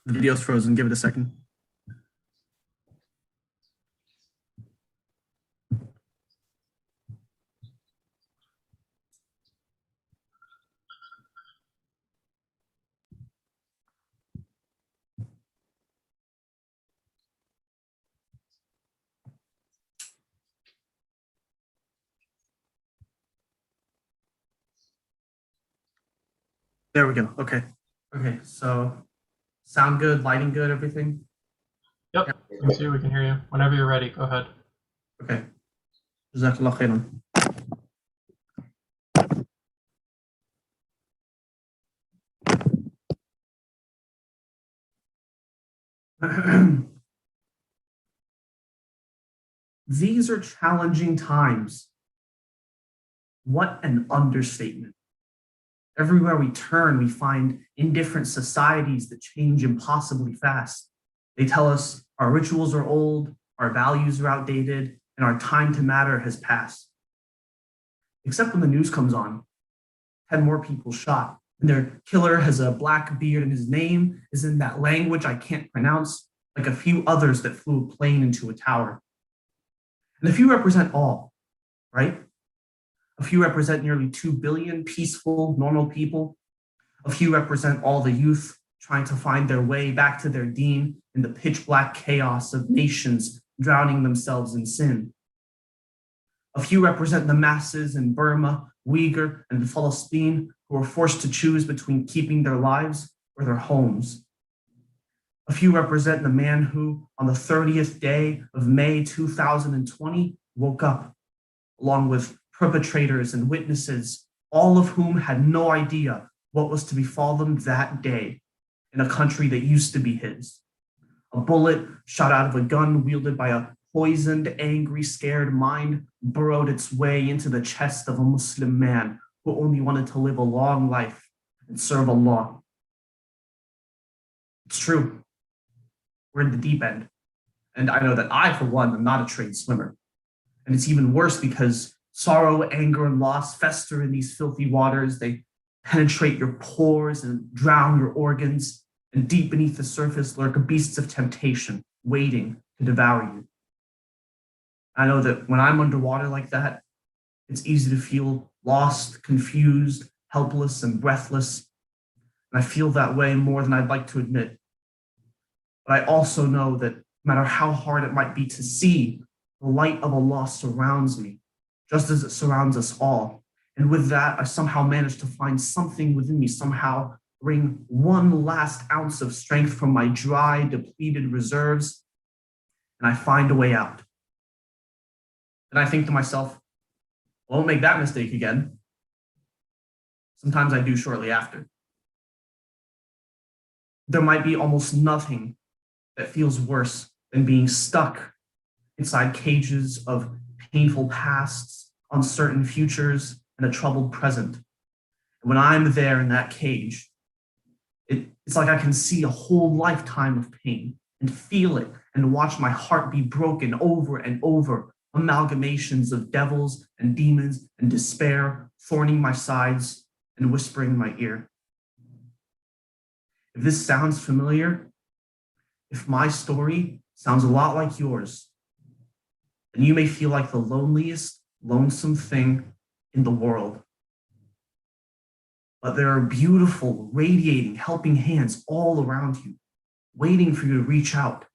The video's frozen. Give it a second. There we go. Okay. Okay. So sound good, lighting good, everything? Yep. We can see, we can hear you. Whenever you're ready, go ahead. Okay. Jazakallah khairan. These are challenging times. What an understatement. Everywhere we turn, we find indifferent societies that change impossibly fast. They tell us our rituals are old, our values are outdated, and our time to matter has passed. Except when the news comes on, 10 more people shot, and their killer has a black beard and his name is in that language I can't pronounce, like a few others that flew a plane into a tower. And a few represent all, right? A few represent nearly 2 billion peaceful, normal people. A few represent all the youth trying to find their way back to their deen in the pitch black chaos of nations drowning themselves in sin. A few represent the masses in Burma, Uyghur, and Palestine who are forced to choose between keeping their lives or their homes. A few represent the man who, on the 30th day of May 2020, woke up, along with perpetrators and witnesses, all of whom had no idea what was to befall them that day in a country that used to be his. A bullet shot out of a gun wielded by a poisoned, angry, scared mind burrowed its way into the chest of a Muslim man who only wanted to live a long life and serve Allah. It's true. We're in the deep end. And I know that I, for one, am not a trained swimmer. And it's even worse because sorrow, anger, and loss fester in these filthy waters. They penetrate your pores and drown your organs. And deep beneath the surface lurk beasts of temptation, waiting to devour you. I know that when I'm underwater like that, it's easy to feel lost, confused, helpless, and breathless. And I feel that way more than I'd like to admit. But I also know that no matter how hard it might be to see, the light of Allah surrounds me, just as it surrounds us all. And with that, I somehow manage to find something within me, somehow bring one last ounce of strength from my dry, depleted reserves, and I find a way out. And I think to myself, I won't make that mistake again. Sometimes I do shortly after. There might be almost nothing that feels worse than being stuck inside cages of painful pasts, uncertain futures, and a troubled present. And when I'm there in that cage, it's like I can see a whole lifetime of pain and feel it and watch my heart be broken over and over amalgamations of devils and demons and despair thorning my sides and whispering in my ear. If this sounds familiar, if my story sounds a lot like yours, then you may feel like the loneliest, lonesome thing in the world. But there are beautiful, radiating, helping hands all around you, waiting for you to reach out.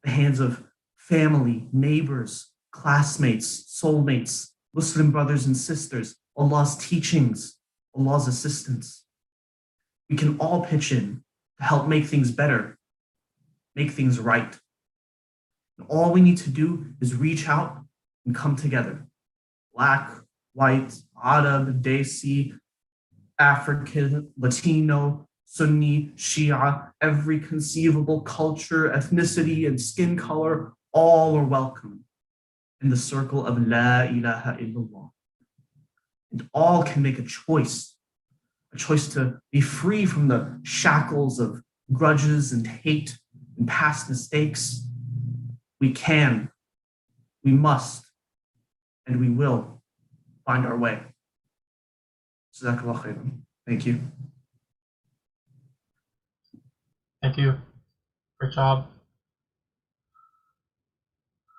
The hands of family, neighbors, classmates, soulmates, Muslim brothers and sisters, Allah's teachings, Allah's assistance. We can all pitch in to help make things better, make things right. And all we need to do is reach out and come together. Black, white, Arab, Desi, African, Latino, Sunni, Shia, every conceivable culture, ethnicity, and skin color, all are welcome in the circle of La ilaha illallah. And all can make a choice to be free from the shackles of grudges and hate and past mistakes. We can, we must, and we will find our way. Jazakallah khairan. Thank you. Thank you. Great job.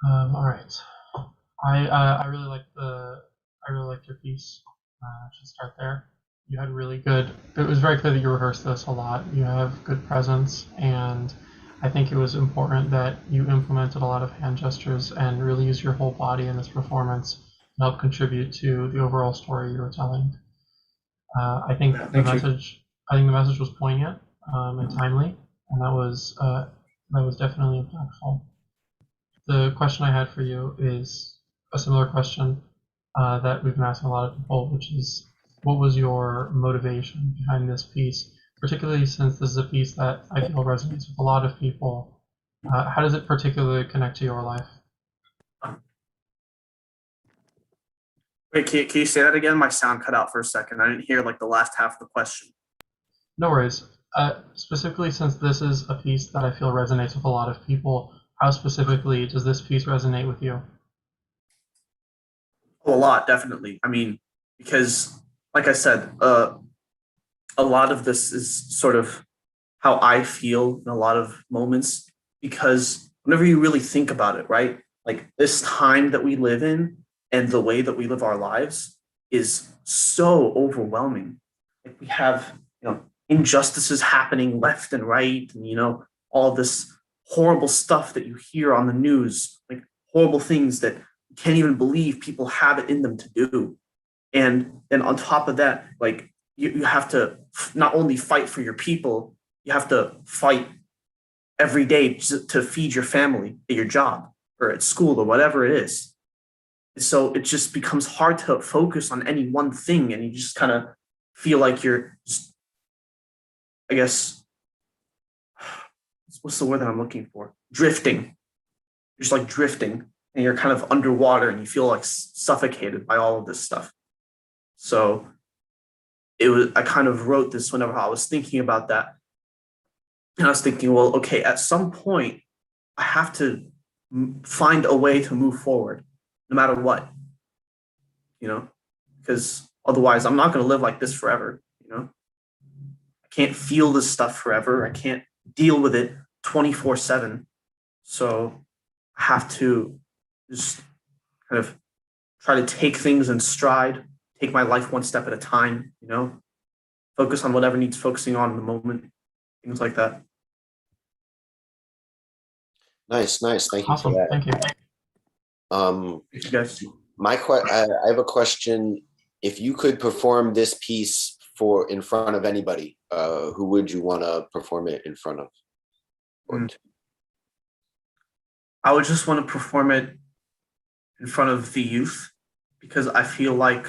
All right. I really liked your piece. Should start there. You had really good. It was very clear that you rehearsed this a lot. You have good presence, and I think it was important that you implemented a lot of hand gestures and really used your whole body in this performance to help contribute to the overall story you were telling. I think the message was poignant and timely, and that was definitely impactful. The question I had for you is a similar question that we've been asking a lot of people, which is, what was your motivation behind this piece, particularly since this is a piece that I feel resonates with a lot of people? How does it particularly connect to your life? Wait, can you say that again? My sound cut out for a second. I didn't hear like the last half of the question. No worries. Specifically, since this is a piece that I feel resonates with a lot of people, how specifically does this piece resonate with you? Oh, a lot, definitely. I mean, because like I said, a lot of this is sort of how I feel in a lot of moments, because whenever you really think about it, right? Like this time that we live in and the way that we live our lives is so overwhelming. Like we have, injustices happening left and right, and all this horrible stuff that you hear on the news, like horrible things that you can't even believe people have it in them to do. And then on top of that, like you have to not only fight for your people, you have to fight every day to feed your family at your job or at school or whatever it is. So it just becomes hard to focus on any one thing, and you just kind of feel like you're just, I guess, what's the word that I'm looking for? Drifting. You're just like drifting, and you're kind of underwater, and you feel like suffocated by all of this stuff. So I kind of wrote this whenever I was thinking about that. And I was thinking, well, okay, at some point, I have to find a way to move forward, no matter what, because otherwise I'm not going to live like this forever. I can't feel this stuff forever. I can't deal with it 24/7. So I have to just kind of try to take things in stride, take my life one step at a time, focus on whatever needs focusing on in the moment, things like that. Nice. Thank you Awesome. for that. Thank you. Thank you guys. I have a question. If you could perform this piece in front of anybody, who would you want to perform it in front of? I would just want to perform it in front of the youth, because I feel like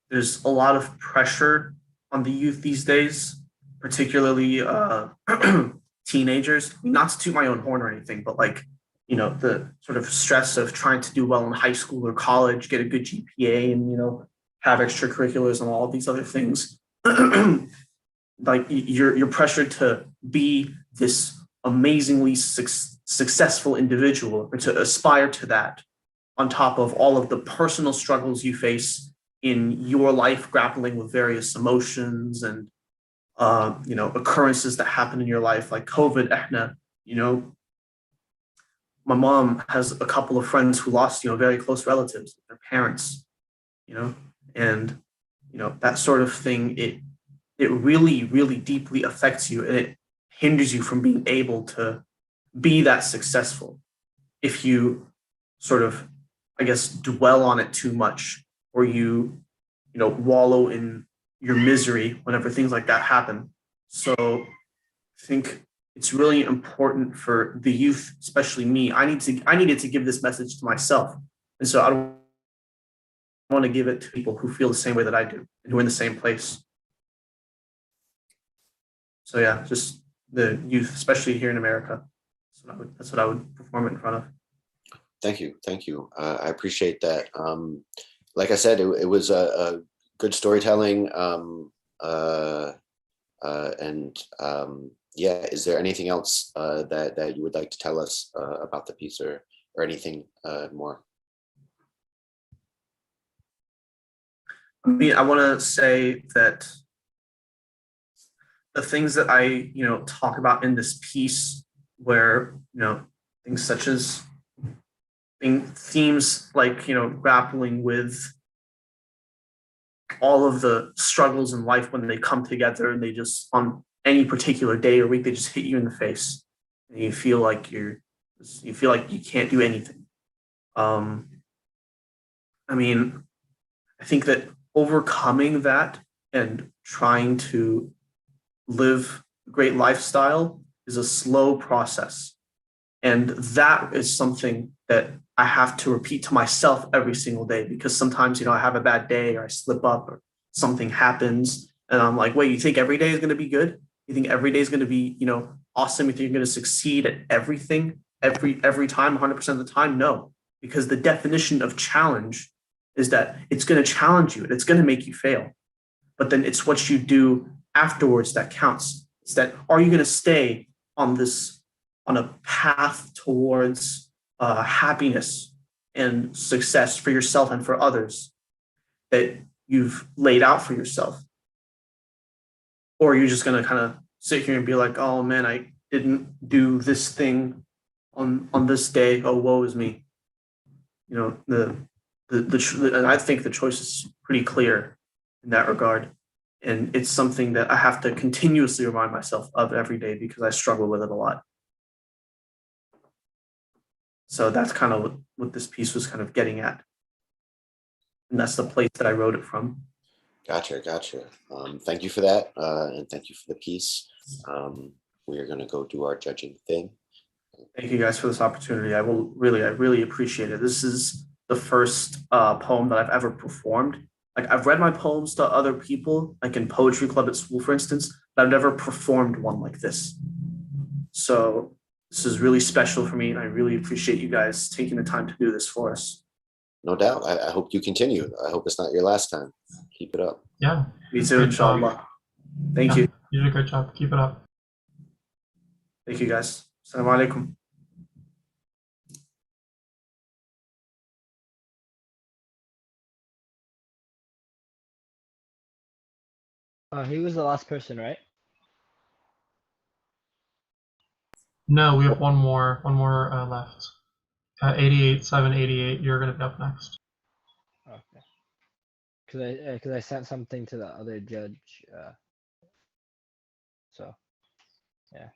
there's a lot of pressure on the youth these days, particularly teenagers. Not to toot my own horn or anything, but the sort of stress of trying to do well in high school or college, get a good GPA, and have extracurriculars and all of these other things. Like you're pressured to be this amazingly successful individual, or to aspire to that on top of all of the personal struggles you face in your life, grappling with various emotions and occurrences that happen in your life, like COVID, my mom has a couple of friends who lost, very close relatives, their parents, and that sort of thing. It really, really deeply affects you, and it hinders you from being able to be that successful if you sort of, I guess, dwell on it too much, or wallow in your misery whenever things like that happen. So I think it's really important for the youth, especially me. I needed to give this message to myself. And so I don't want to give it to people who feel the same way that I do and who are in the same place. So yeah, just the youth, especially here in America. That's what I would perform it in front of. Thank you. I appreciate that. Like I said, it was a good storytelling. Yeah, is there anything else that you would like to tell us about the piece, or anything more? I mean, I want to say that the things that I, talk about in this piece, where, things such as themes like, grappling with all of the struggles in life when they come together and they just, on any particular day or week, they just hit you in the face and you feel like you can't do anything. I mean, I think that overcoming that and trying to live a great lifestyle is a slow process. And that is something that I have to repeat to myself every single day, because sometimes, I have a bad day or I slip up or something happens and I'm like, wait, you think every day is going to be good? You think every day is going to be, awesome? You think you're going to succeed at everything every time, 100% of the time? No, because the definition of challenge is that it's going to challenge you and it's going to make you fail. But then it's what you do afterwards that counts. It's that, are you going to stay on a path towards happiness and success for yourself and for others that you've laid out for yourself? Or are you just going to kind of sit here and be like, oh man, I didn't do this thing on this day. Oh, woe is me. And I think the choice is pretty clear in that regard. And it's something that I have to continuously remind myself of every day because I struggle with it a lot. So that's kind of what this piece was kind of getting at. And that's the place that I wrote it from. Gotcha. Thank you for that. And thank you for the piece. We are going to go do our judging thing. Thank you guys for this opportunity. I really appreciate it. This is the first poem that I've ever performed. Like, I've read my poems to other people, like in poetry club at school, for instance, but I've never performed one like this. So this is really special for me, and I really appreciate you guys taking the time to do this for us. No doubt. I hope you continue. I hope it's not your last time. Keep it up. Yeah. Me too, inshallah. Thank you. You did a great job. Keep it up. Thank you, guys. Assalamu alaikum. He was the last person, right? No, we have one more left. 788, you're going to be up next. Okay. Because I sent something to the other judge. So, yeah.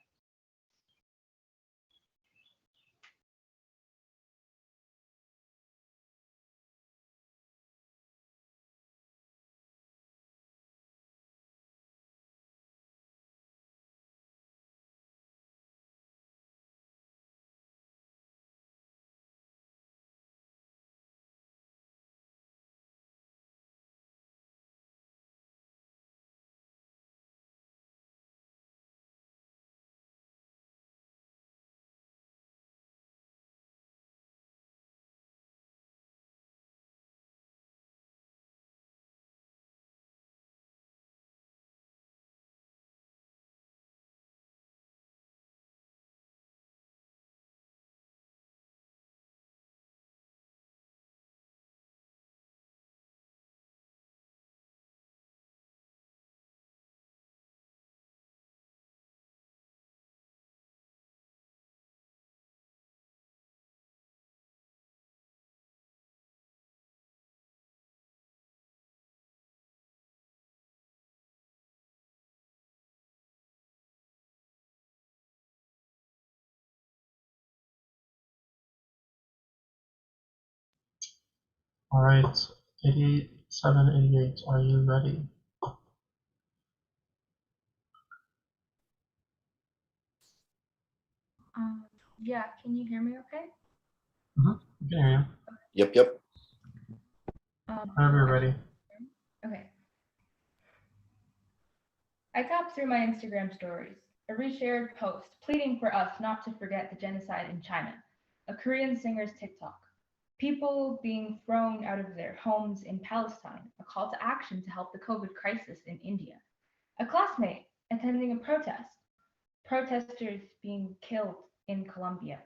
All right, 87, 88, are you ready? Yeah, can you hear me okay? I can hear you. Yep. Whenever you're ready. Okay. I tapped through my Instagram stories, a reshared post pleading for us not to forget the genocide in China, a Korean singer's TikTok, people being thrown out of their homes in Palestine, a call to action to help the COVID crisis in India, a classmate attending a protest, protesters being killed in Colombia,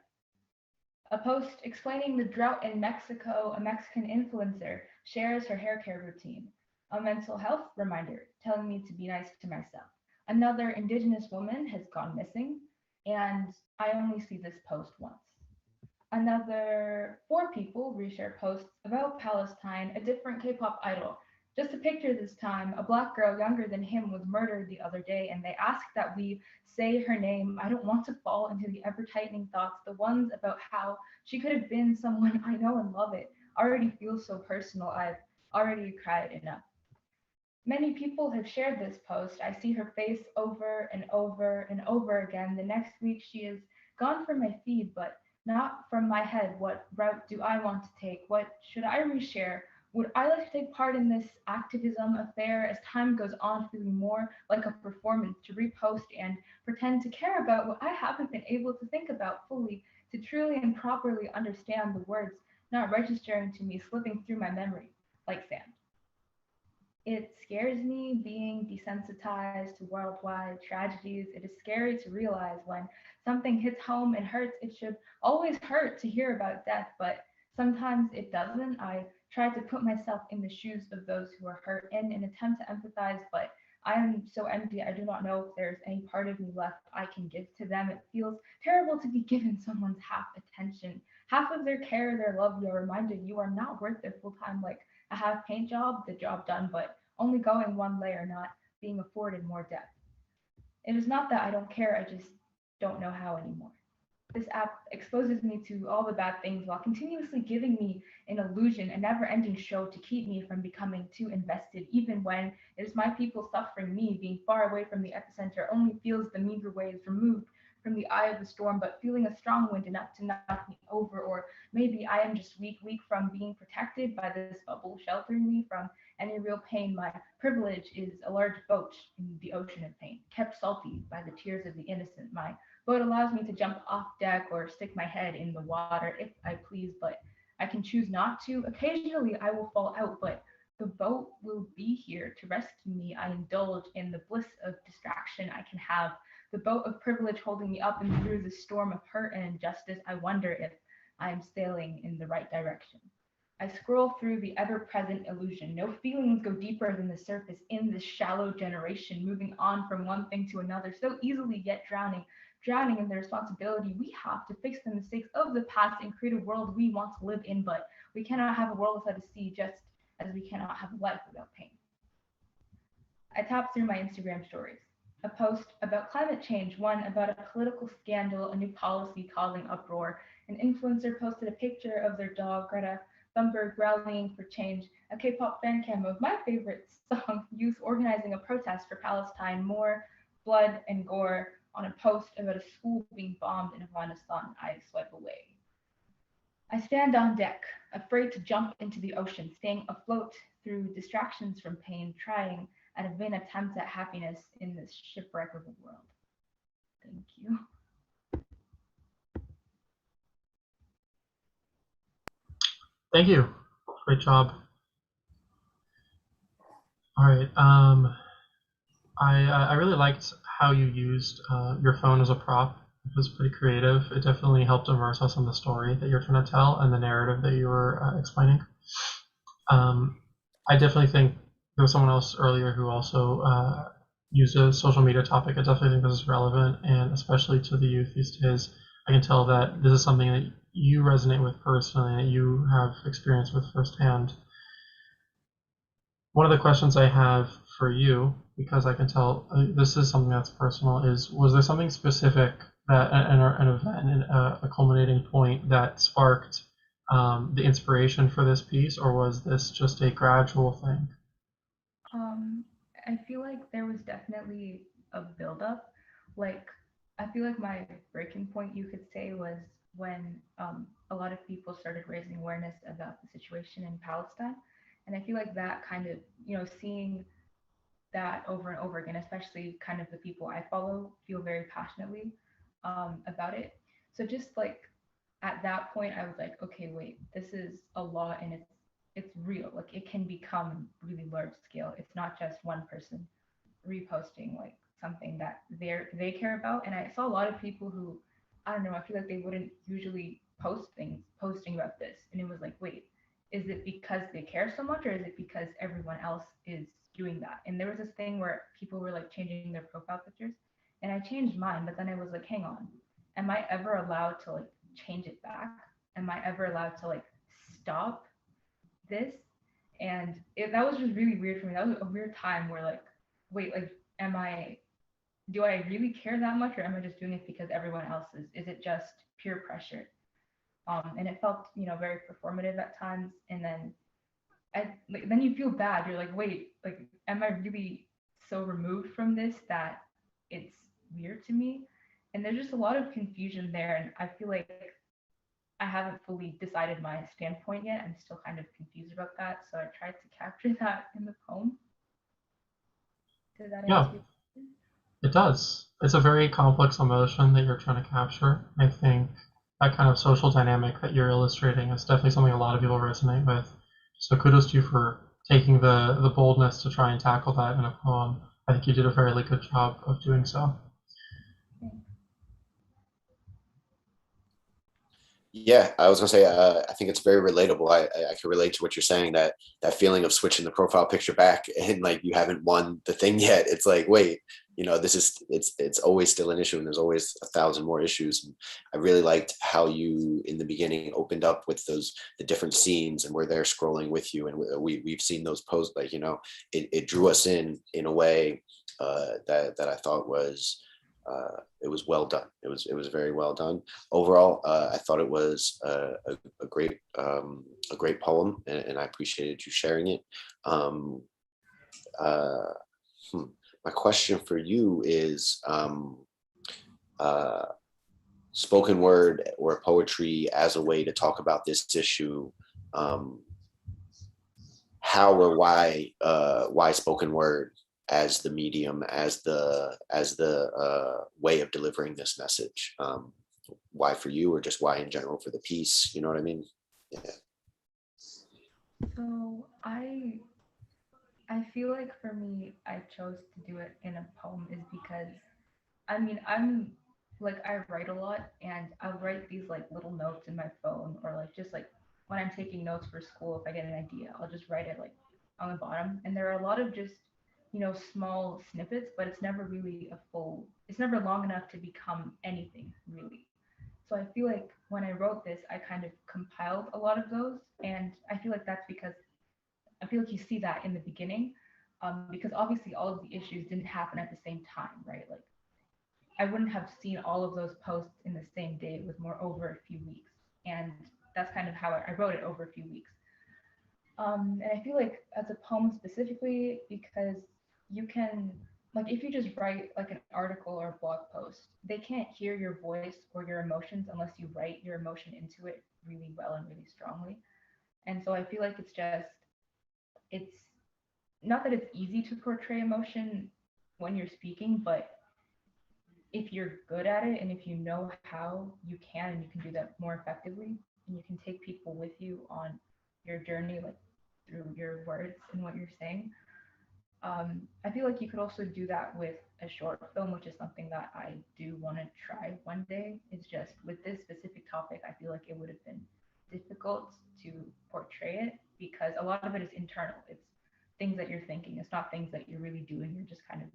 a post explaining the drought in Mexico, a Mexican influencer shares her hair care routine, a mental health reminder telling me to be nice to myself. Another Indigenous woman has gone missing, and I only see this post once. Another 4 people reshare posts about Palestine, a different K-pop idol. Just a picture this time, a Black girl younger than him was murdered the other day, and they asked that we say her name. I don't want to fall into the ever-tightening thoughts, the ones about how she could have been someone I know and love it. Already feels so personal, I've already cried enough. Many people have shared this post. I see her face over and over and over again. The next week she is gone from my feed, but not from my head. What route do I want to take? What should I reshare? Would I like to take part in this activism affair as time goes on, feeling more like a performance to repost and pretend to care about what I haven't been able to think about fully, to truly and properly understand the words not registering to me, slipping through my memory like sand? It scares me being desensitized to worldwide tragedies. It is scary to realize when something hits home and hurts, it should always hurt to hear about death, but sometimes it doesn't. I try to put myself in the shoes of those who are hurt in an attempt to empathize, but I am so empty. I do not know if there's any part of me left I can give to them. It feels terrible to be given someone's half attention, half of their care, their love. You're reminded you are not worth their full time, like a half paint job, the job done, but only going one layer, not being afforded more depth. It is not that I don't care, I just don't know how anymore. This app exposes me to all the bad things while continuously giving me an illusion, a never-ending show to keep me from becoming too invested, even when it is my people suffering. Me being far away from the epicenter only feels the meager waves removed from the eye of the storm, but feeling a strong wind enough to knock me over. Or maybe I am just weak from being protected by this bubble, sheltering me from any real pain. My privilege is a large boat in the ocean of pain, kept salty by the tears of the innocent. My boat allows me to jump off deck or stick my head in the water if I please, but I can choose not to. Occasionally I will fall out, but the boat will be here to rescue me. I indulge in the bliss of distraction I can have, the boat of privilege holding me up and through the storm of hurt and injustice. I wonder if I am sailing in the right direction. I scroll through the ever-present illusion. No feelings go deeper than the surface in this shallow generation, moving on from one thing to another, so easily yet drowning in the responsibility we have to fix the mistakes of the past and create a world we want to live in. But we cannot have a world without a sea, just as we cannot have a life without pain. I tap through my Instagram stories. A post about climate change, one about a political scandal, a new policy causing uproar. An influencer posted a picture of their dog, Greta Thunberg, rallying for change. A K-pop fan cam of my favorite song, youth organizing a protest for Palestine, more blood and gore. On a post about a school being bombed in Afghanistan, I swipe away. I stand on deck, afraid to jump into the ocean, staying afloat through distractions from pain, trying at a vain attempt at happiness in this shipwreck of a world. Thank you. Thank you. Great job. All right. I really liked how you used your phone as a prop. It was pretty creative. It definitely helped immerse us in the story that you're trying to tell and the narrative that you were explaining. I definitely think there was someone else earlier who also used a social media topic. I definitely think this is relevant, and especially to the youth these days. I can tell that this is something that you resonate with personally, that you have experience with firsthand. One of the questions I have for you, because I can tell this is something that's personal, is was there something specific that an event, a culminating point that sparked the inspiration for this piece, or was this just a gradual thing? I feel like there was definitely a buildup. Like, I feel like my breaking point, you could say, was when a lot of people started raising awareness about the situation in Palestine. And I feel like that kind of, seeing that over and over again, especially kind of the people I follow feel very passionately about it. So just like at that point, I was like, okay, wait, this is a lot and it's real. Like it can become really large scale. It's not just one person reposting like something that they care about. And I saw a lot of people who, I don't know, I feel like they wouldn't usually posting about this. And it was like, wait, is it because they care so much or is it because everyone else is doing that? And there was this thing where people were like changing their profile pictures. And I changed mine, but then I was like, hang on, am I ever allowed to like change it back? Am I ever allowed to like stop this? And that was just really weird for me. That was a weird time where like, wait, like, do I really care that much or am I just doing it because everyone else is it just pure pressure? And it felt, very performative at times. And then then you feel bad. You're like, wait, like, am I really so removed from this that it's weird to me? And there's just a lot of confusion there. And I feel like I haven't fully decided my standpoint yet. I'm still kind of confused about that. So I tried to capture that in the poem. Does that Yeah, answer your question? it does. It's a very complex emotion that you're trying to capture. I think that kind of social dynamic that you're illustrating is definitely something a lot of people resonate with. So kudos to you for taking the boldness to try and tackle that in a poem. I think you did a fairly good job of doing so. Yeah, I was gonna say, I think it's very relatable. I can relate to what you're saying, that feeling of switching the profile picture back and like you haven't won the thing yet. It's like, wait, this is it's always still an issue, and there's always 1,000 more issues. And I really liked how you in the beginning opened up with the different scenes, and we're there scrolling with you, and we've seen those posts. Like, it drew us in a way that I thought was. It was well done. It was very well done. Overall, I thought it was a great poem, and I appreciated you sharing it. Uh, my question for you is, spoken word or poetry as a way to talk about this issue. How or why spoken word as the medium, as the way of delivering this message? Why for you, or just why in general for the piece? You know what I mean? Yeah. So I feel like for me, I chose to do it in a poem is because I'm like I write a lot and I'll write these like little notes in my phone or like just like when I'm taking notes for school, if I get an idea, I'll just write it like on the bottom. And there are a lot of just, small snippets, but it's never long enough to become anything really. So I feel like when I wrote this, I kind of compiled a lot of those. And I feel like that's because I feel like you see that in the beginning, because obviously all of the issues didn't happen at the same time, right? Like I wouldn't have seen all of those posts in the same day. It was more over a few weeks. And that's kind of how I wrote it over a few weeks. And I feel like as a poem specifically, because you can, like, if you just write like an article or a blog post, they can't hear your voice or your emotions unless you write your emotion into it really well and really strongly. And so I feel like it's not that it's easy to portray emotion when you're speaking, but if you're good at it and if you know how, you can, and you can do that more effectively, and you can take people with you on your journey, like through your words and what you're saying. I feel like you could also do that with a short film, which is something that I do want to try one day. It's just with this specific topic, I feel like it would have been difficult to portray it because a lot of it is internal. It's things that you're thinking. It's not things that you're really doing. You're just kind of,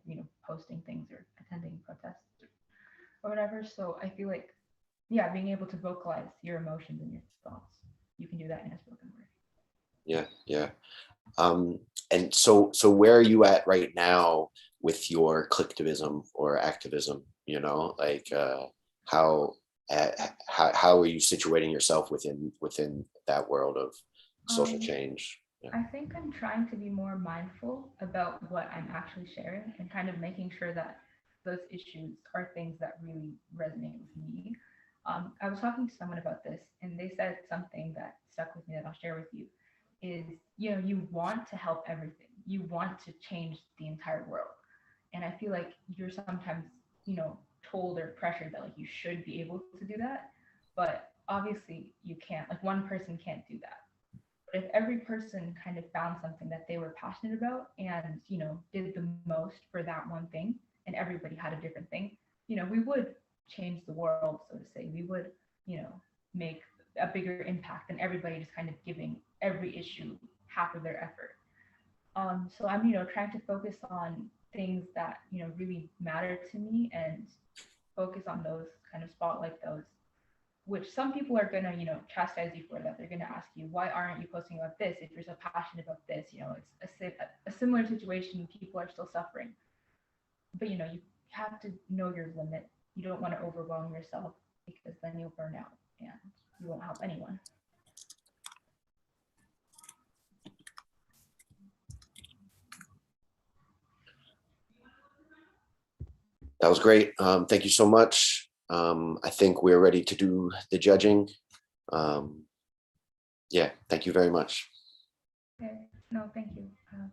posting things or attending protests or whatever. So I feel like, yeah, being able to vocalize your emotions and your thoughts, you can do that in a spoken word. Yeah. And so where are you at right now with your collectivism or activism? Like, how how are you situating yourself within that world of social change? Yeah. I think I'm trying to be more mindful about what I'm actually sharing and kind of making sure that those issues are things that really resonate with me. I was talking to someone about this, and they said something that stuck with me that I'll share with you is, you want to help everything. You want to change the entire world. And I feel like you're sometimes, told or pressured that like you should be able to do that. But obviously you can't, like one person can't do that. But if every person kind of found something that they were passionate about and, did the most for that one thing, and everybody had a different thing, we would change the world, so to say. We would, make a bigger impact than everybody just kind of giving every issue half of their effort. So I'm, trying to focus on things that, really matter to me and focus on those, kind of spotlight those, which some people are gonna, chastise you for that. They're gonna ask you, why aren't you posting about this if you're so passionate about this? It's a similar situation. People are still suffering, but you have to know your limit. You don't want to overwhelm yourself because then you'll burn out and you won't help anyone. That was great. Thank you so much. I think we're ready to do the judging. Yeah, thank you very much. Okay. No, thank you. Bye.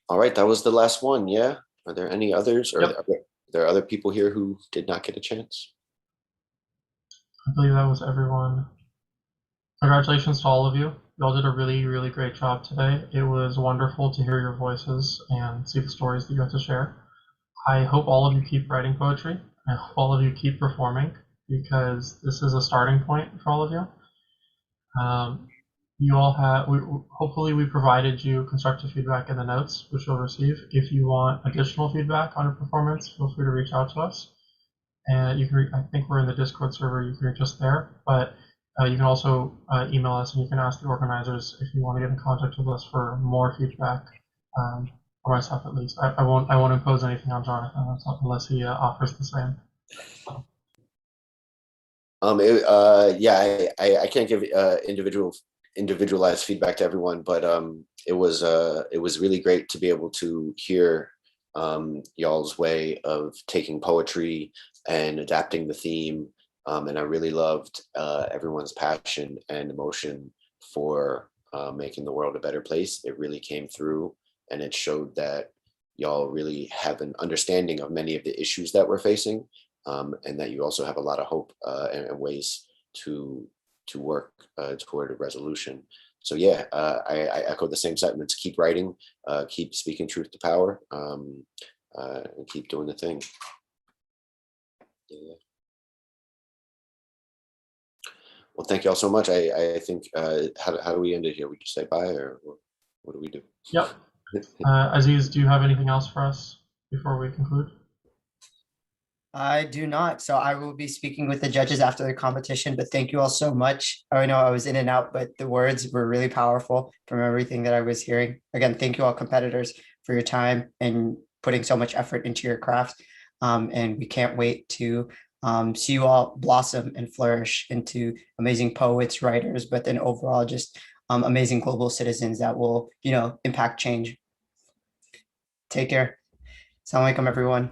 All right, that was the last one. Yeah. Are there any others, or Yep. are there other people here who did not get a chance? I believe that was everyone. Congratulations to all of you. You all did a really, really great job today. It was wonderful to hear your voices and see the stories that you had to share. I hope all of you keep writing poetry. I hope all of you keep performing, because this is a starting point for all of you. You all have, hopefully we provided you constructive feedback in the notes, which you'll receive. If you want additional feedback on your performance, feel free to reach out to us. And you can, I think we're in the Discord server, you can reach us there, but you can also email us, and you can ask the organizers if you want to get in contact with us for more feedback, or myself at least. I won't impose anything on Jonathan unless he offers the same. Yeah, I can't give individualized feedback to everyone, but it was really great to be able to hear y'all's way of taking poetry and adapting the theme, and I really loved everyone's passion and emotion for making the world a better place. It really came through, and it showed that y'all really have an understanding of many of the issues that we're facing, and that you also have a lot of hope and ways to work toward a resolution. So yeah, I echo the same sentiments. Keep writing, keep speaking truth to power, and keep doing the thing. Yeah. Well, thank you all so much. I think, how do we end it here? We just say bye, or what do we do? Yep. Aziz, do you have anything else for us before we conclude? I do not. So I will be speaking with the judges after the competition, but thank you all so much. I know I was in and out, but the words were really powerful from everything that I was hearing. Again, thank you all competitors for your time and putting so much effort into your craft. And we can't wait to see you all blossom and flourish into amazing poets, writers, but then overall just amazing global citizens that will, impact change. Take care. Assalamu alaikum, everyone.